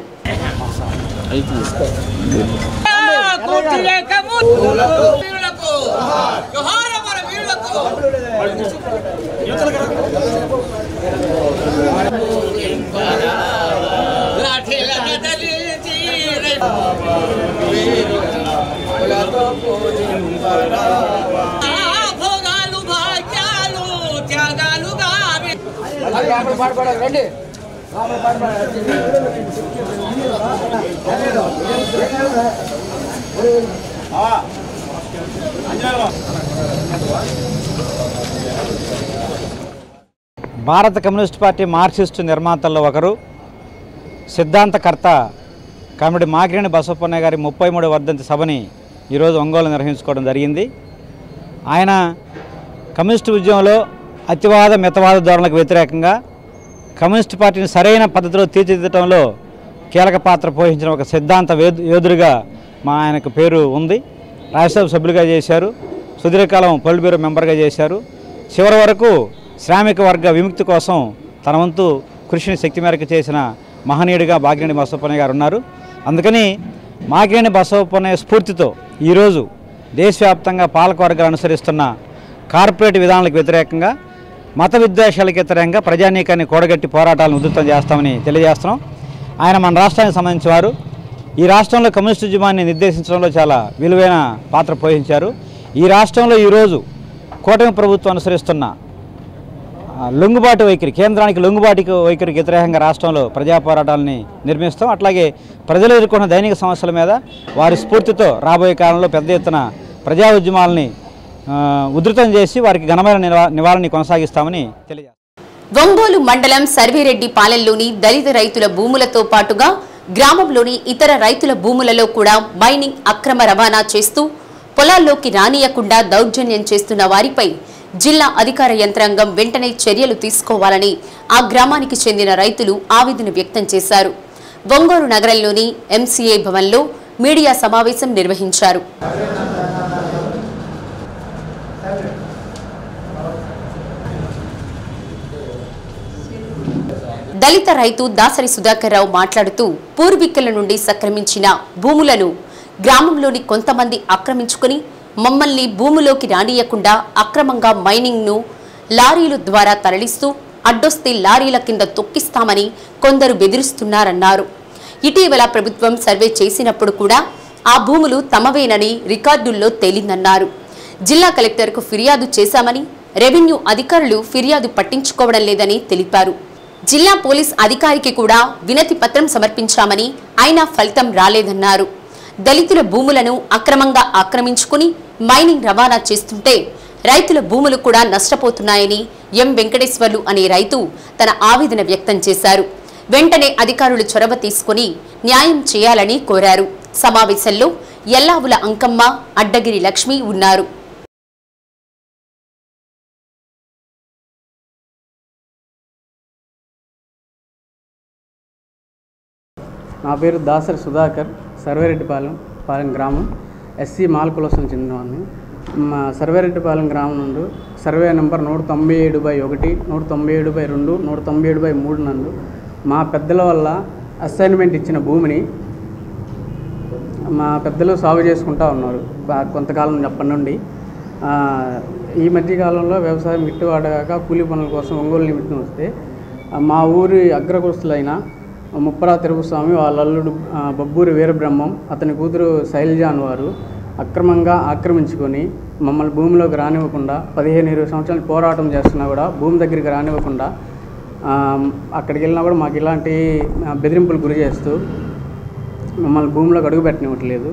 భారత కమ్యూనిస్ట్ పార్టీ మార్క్సిస్టు నిర్మాతల్లో ఒకరు, సిద్ధాంతకర్త కమిటీ మాకినేని బసవప్పన్నయ్య గారి 33వ వర్ధంతి సభని ఈరోజు ఒంగోలు నిర్వహించుకోవడం జరిగింది. ఆయన కమ్యూనిస్టు ఉద్యమంలో అతివాద మితవాద ధోరణులకు వ్యతిరేకంగా కమ్యూనిస్టు పార్టీని సరైన పద్ధతిలో తీర్చిదిద్దడంలో కీలక పాత్ర పోషించిన ఒక సిద్ధాంత యోధుడిగా ఆయనకు పేరు ఉంది. రాజ్యసభ సభ్యులుగా చేశారు, సుదీర్ఘకాలం పొలిట్ బ్యూరో మెంబర్గా చేశారు. చివరి వరకు శ్రామిక వర్గ విముక్తి కోసం తన వంతు కృషిని శక్తి మేరకు చేసిన మహనీయుడిగా మాకినేని బసవప్పన్నయ్య గారు ఉన్నారు. అందుకని మాకినేని బసవప్పన్నయ్య స్ఫూర్తితో ఈరోజు దేశవ్యాప్తంగా పాలకవర్గాలు అనుసరిస్తున్న కార్పొరేట్ విధానాలకు వ్యతిరేకంగా, మత విద్వేషాలకు వ్యతిరేకంగా ప్రజానీకాన్ని కూడగట్టి పోరాటాలను ఉధృతం చేస్తామని తెలియజేస్తున్నాం. ఆయన మన రాష్ట్రానికి సంబంధించిన వారు. ఈ రాష్ట్రంలో కమ్యూనిస్టు ఉద్యమాన్ని నిర్దేశించడంలో చాలా విలువైన పాత్ర పోషించారు. ఈ రాష్ట్రంలో ఈరోజు కూటమి ప్రభుత్వం అనుసరిస్తున్న లొంగుబాటు వైఖరి, కేంద్రానికి లొంగుబాటు వైఖరికి వ్యతిరేకంగా రాష్ట్రంలో ప్రజా పోరాటాలని నిర్మిస్తాం. అట్లాగే ప్రజలు ఎదుర్కొన్న దైనిక సమస్యల మీద వారి స్ఫూర్తితో రాబోయే కాలంలో పెద్ద ఎత్తున ప్రజా ఉద్యమాలని ఉధృతం చేసి వారికి ఘనమైన నివాళని కొనసాగిస్తామని తెలియజేస్తాం. ఒంగోలు మండలం సర్వేరెడ్డి పాలెంలోని దళిత రైతుల భూములతో పాటుగా గ్రామంలోని ఇతర రైతుల భూములలో కూడా మైనింగ్ అక్రమ రవాణా చేస్తూ పొలాల్లోకి రానియకుండా దౌర్జన్యం చేస్తున్న వారిపై జిల్లా అధికార యంత్రాంగం వెంటనే చర్యలు తీసుకోవాలని ఆ గ్రామానికి చెందిన రైతులు ఆవేదన వ్యక్తం చేశారు. ఒంగోలు నగరంలోని ఎంసీఏ భవన్లో మీడియా సమావేశం నిర్వహించారు. దళిత రైతు దాసరి సుధాకర్ రావు మాట్లాడుతూ పూర్వీకుల నుండి సంక్రమించిన భూములను గ్రామంలోని కొంతమంది ఆక్రమించుకుని మమ్మల్ని భూమిలోకి రానియకుండా అక్రమంగా మైనింగ్ను లారీల ద్వారా తరలిస్తూ అడ్డొస్తే లారీల కింద తొక్కిస్తామని కొందరు బెదిరిస్తున్నారన్నారు. ఇటీవల ప్రభుత్వం సర్వే చేసినప్పుడు కూడా ఆ భూములు తమవేనని రికార్డుల్లో తేలిందన్నారు. జిల్లా కలెక్టర్కు ఫిర్యాదు చేశామని, రెవెన్యూ అధికారులు ఫిర్యాదు పట్టించుకోవడం లేదని తెలిపారు. జిల్లా పోలీస్ అధికారికి కూడా వినతి పత్రం సమర్పించామని, అయినా ఫలితం రాలేదన్నారు. దళితుల భూములను అక్రమంగా ఆక్రమించుకుని మైనింగ్ రవాణా చేస్తుంటే రైతుల భూములు కూడా నష్టపోతున్నాయని ఎం వెంకటేశ్వర్లు అనే రైతు తన ఆవేదన వ్యక్తం చేశారు. వెంటనే అధికారులు చొరవ తీసుకుని న్యాయం చేయాలని కోరారు. సమావేశంలో ఎల్లావుల అంకమ్మ, అడ్డగిరి లక్ష్మి ఉన్నారు. నా పేరు దాసరి సుధాకర్, సర్వేరెడ్డిపాలెం గ్రామం, ఎస్సీ మాలకులసం చెందినవాడిని. మా సర్వేరెడ్డిపాలెం గ్రామం నుండి సర్వే నెంబర్ 197/1, 197/2, 197/3 నందు మా పెద్దల వల్ల అసైన్మెంట్ ఇచ్చిన భూమిని మా పెద్దలు సాగు చేసుకుంటూ ఉన్నారు కొంతకాలం అప్పటి నుండి. ఈ మధ్యకాలంలో వ్యవసాయం గిట్టుబాటుగాక కూలీ పనుల కోసం ఒంగోలు నిమిత్తం వస్తే మా ఊరి అగ్రకుస్తులైన ముప్పరా తిరుగుస్వామి, వాళ్ళ అల్లుడు బబ్బూరి వీరబ్రహ్మం, అతని కూతురు శైలజాన్ వారు అక్రమంగా ఆక్రమించుకొని మమ్మల్ని భూమిలోకి రానివ్వకుండా 15-20 సంవత్సరాలు పోరాటం చేస్తున్నా కూడా భూమి దగ్గరికి రానివ్వకుండా అక్కడికి వెళ్ళినా కూడా మాకు ఇలాంటి బెదిరింపులు గురి చేస్తూ మమ్మల్ని భూమిలోకి అడుగు పెట్టనివ్వట్లేదు.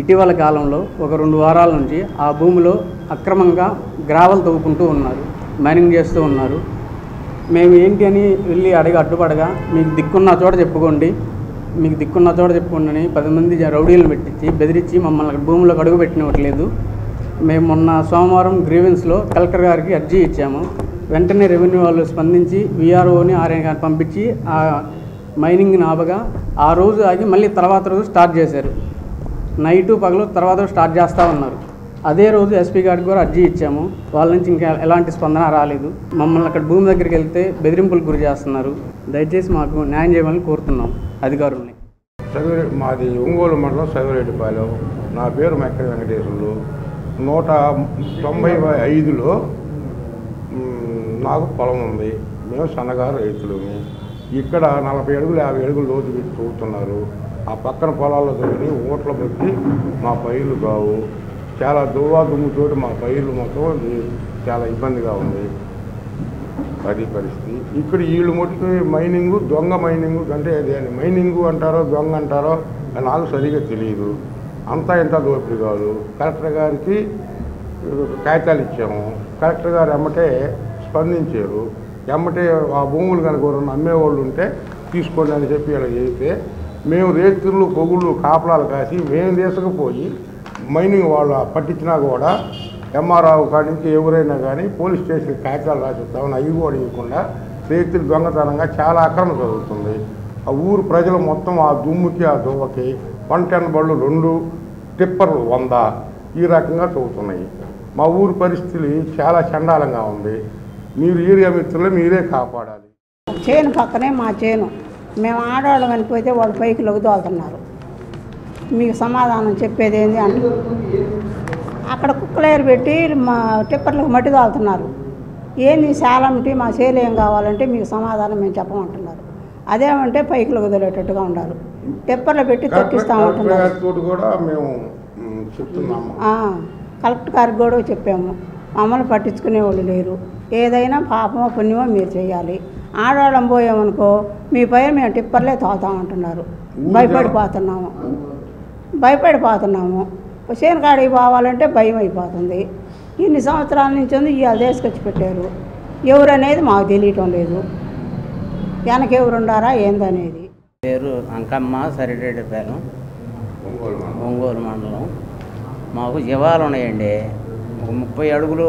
ఇటీవల కాలంలో ఒక 2 వారాల నుంచి ఆ భూమిలో అక్రమంగా గ్రావెల్ తవ్వుకుంటూ ఉన్నారు, మైనింగ్ చేస్తూ ఉన్నారు. మేము ఏంటి అని వెళ్ళి అడ్డుపడగా మీకు దిక్కున్న చోట చెప్పుకోండి, మీకు దిక్కున్న చోట చెప్పుకోండి అని 10 మంది రౌడీలను పెట్టించి బెదిరించి మమ్మల్ని భూమిలోకి అడుగు పెట్టనివ్వట్లేదు. మేము మొన్న సోమవారం గ్రీవెన్స్లో కలెక్టర్ గారికి అర్జీ ఇచ్చాము. వెంటనే రెవెన్యూ వాళ్ళు స్పందించి విఆర్ఓని ఆర్ఎన్ గారిని పంపించి ఆ మైనింగ్ని ఆపగా ఆ రోజు ఆగి మళ్ళీ తర్వాత రోజు స్టార్ట్ చేశారు. నైటు పగలు తర్వాత స్టార్ట్ చేస్తూ ఉన్నారు. అదే రోజు ఎస్పీ గారికి కూడా అర్జీ ఇచ్చాము. వాళ్ళ నుంచి ఇంకా ఎలాంటి స్పందన రాలేదు. మమ్మల్ని అక్కడ భూమి దగ్గరికి వెళ్తే బెదిరింపులు గురి చేస్తున్నారు. దయచేసి మాకు న్యాయం చేయమని కోరుతున్నాం అధికారుల్ని. మాది ఒంగోలు మండలం సైవరెడ్డిపాలెం. నా పేరు మెక్కడి వెంకటేశ్వర్లు. 195లో నాకు పొలం ఉంది. మేము సన్నగారు రైతులని. ఇక్కడ 40 అడుగులు 50 అడుగులు లోతు పెట్టి తవ్వుతున్నారు. ఆ పక్కన పొలాల్లో తవ్వి ఓట్ల పెట్టి మా పైర్లు కావు. చాలా దుమ్ముతోటి మా పైర్లు మొత్తం చాలా ఇబ్బందిగా ఉంది. అది పరిస్థితి. ఇక్కడ వీళ్ళు మటుకు మైనింగు, దొంగ మైనింగు అంటే అది మైనింగు అంటారో దొంగ అంటారో నాకు సరిగ్గా తెలియదు. అంతా ఇంత దోపిడీ కాదు. కలెక్టర్ గారికి కాగితాలు ఇచ్చాము. కలెక్టర్ గారు ఎమ్మటే స్పందించారు. ఎమ్మటే ఆ భూములు కనుక ఎవరన్నా అమ్మేవాళ్ళు ఉంటే తీసుకోండి అని చెప్పి ఇలా చేస్తే మేము రేతులు పొగుళ్ళు కాపలాలు కాసి మేము తీసుకుపోయి మైనింగ్ వాళ్ళు పట్టించినా కూడా ఎంఆర్ఆవు కాడి నుంచి ఎవరైనా కానీ పోలీస్ స్టేషన్ కాగితాలు రాసిస్తామని అవి కూడా ఇవ్వకుండా రైతులు దొంగతనంగా చాలా అక్రమం జరుగుతుంది. ఆ ఊరు ప్రజలు మొత్తం ఆ దుమ్ముకి ఆ దువ్వకి 110 బళ్ళు 2 టిప్పర్లు 100 ఈ రకంగా తవ్వుతున్నాయి. మా ఊరు పరిస్థితి చాలా చండాలంగా ఉంది. మీరు ఏరియా మిత్రులు మీరే కాపాడాలి. చేను పక్కనే మా చేను. మేము ఆడవాళ్ళం అనిపోతే వాళ్ళు పైకి లొగుదోలుతున్నారు. మీకు సమాధానం చెప్పేది ఏంటి అంటే అక్కడ కుక్కలేరు పెట్టి మా టిప్పర్లకు మట్టి తోలుతున్నారు. ఏంది శాలమిటి మా చేలు ఏం కావాలంటే మీకు సమాధానం మేము చెప్పమంటున్నారు. అదేమంటే పైకి లొగుదలేటట్టుగా ఉన్నారు. టిప్పర్లు పెట్టి తొక్కిస్తామంటున్నారు. కలెక్టర్ గారికి కూడా చెప్పాము. మమ్మల్ని పట్టించుకునే వాళ్ళు లేరు. ఏదైనా పాపమో పుణ్యమో మీరు చేయాలి. ఆడవాళ్ళం పోయామనుకో మీ పైన మేము టిప్పర్లే తోలుతామంటున్నారు. భయపడిపోతున్నాము. చేను కాడికి పోవాలంటే భయం అయిపోతుంది. ఇన్ని సంవత్సరాల నుంచి ఉంది ఇవాళ తీసుకొచ్చి పెట్టారు. ఎవరు అనేది మాకు తెలియటం లేదు. వెనక ఎవరు ఉండారా ఏందనేది. పేరు అంకమ్మ, సరిరెడ్డిపాలెం, ఒంగోలు మండలం. మాకు జీవాలు ఉన్నాయండి. ఒక 30 అడుగులు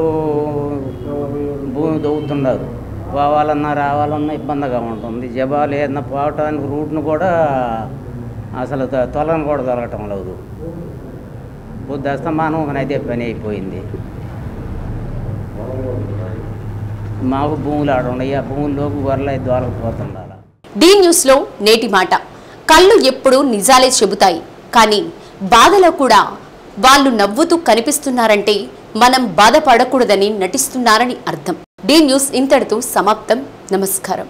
భూమి దవ్వుతున్నారు. పోవాలన్నా రావాలన్నా ఇబ్బందిగా ఉంటుంది. జబాలు ఏదన్నా పోవటానికి రూట్ను కూడా అసలు తొలను కూడా దొరకటం లేదు. పొద్దుస్తమానం అయితే పని అయిపోయింది. మాకు భూములు ఆడ ఉన్నాయి. ఆ భూముల్లోకి గొర్రెలు అయితే దొరకపోతున్నారు. డి న్యూస్లో నేటి మాట. కళ్ళు ఎప్పుడూ నిజాలే చెబుతాయి, కానీ బాధలో కూడా వాళ్ళు నవ్వుతూ కనిపిస్తున్నారంటే మనం బాధపడకూడదని నటిస్తున్నారని అర్థం. డి న్యూస్ ఇంతటితో సమాప్తం. నమస్కారం.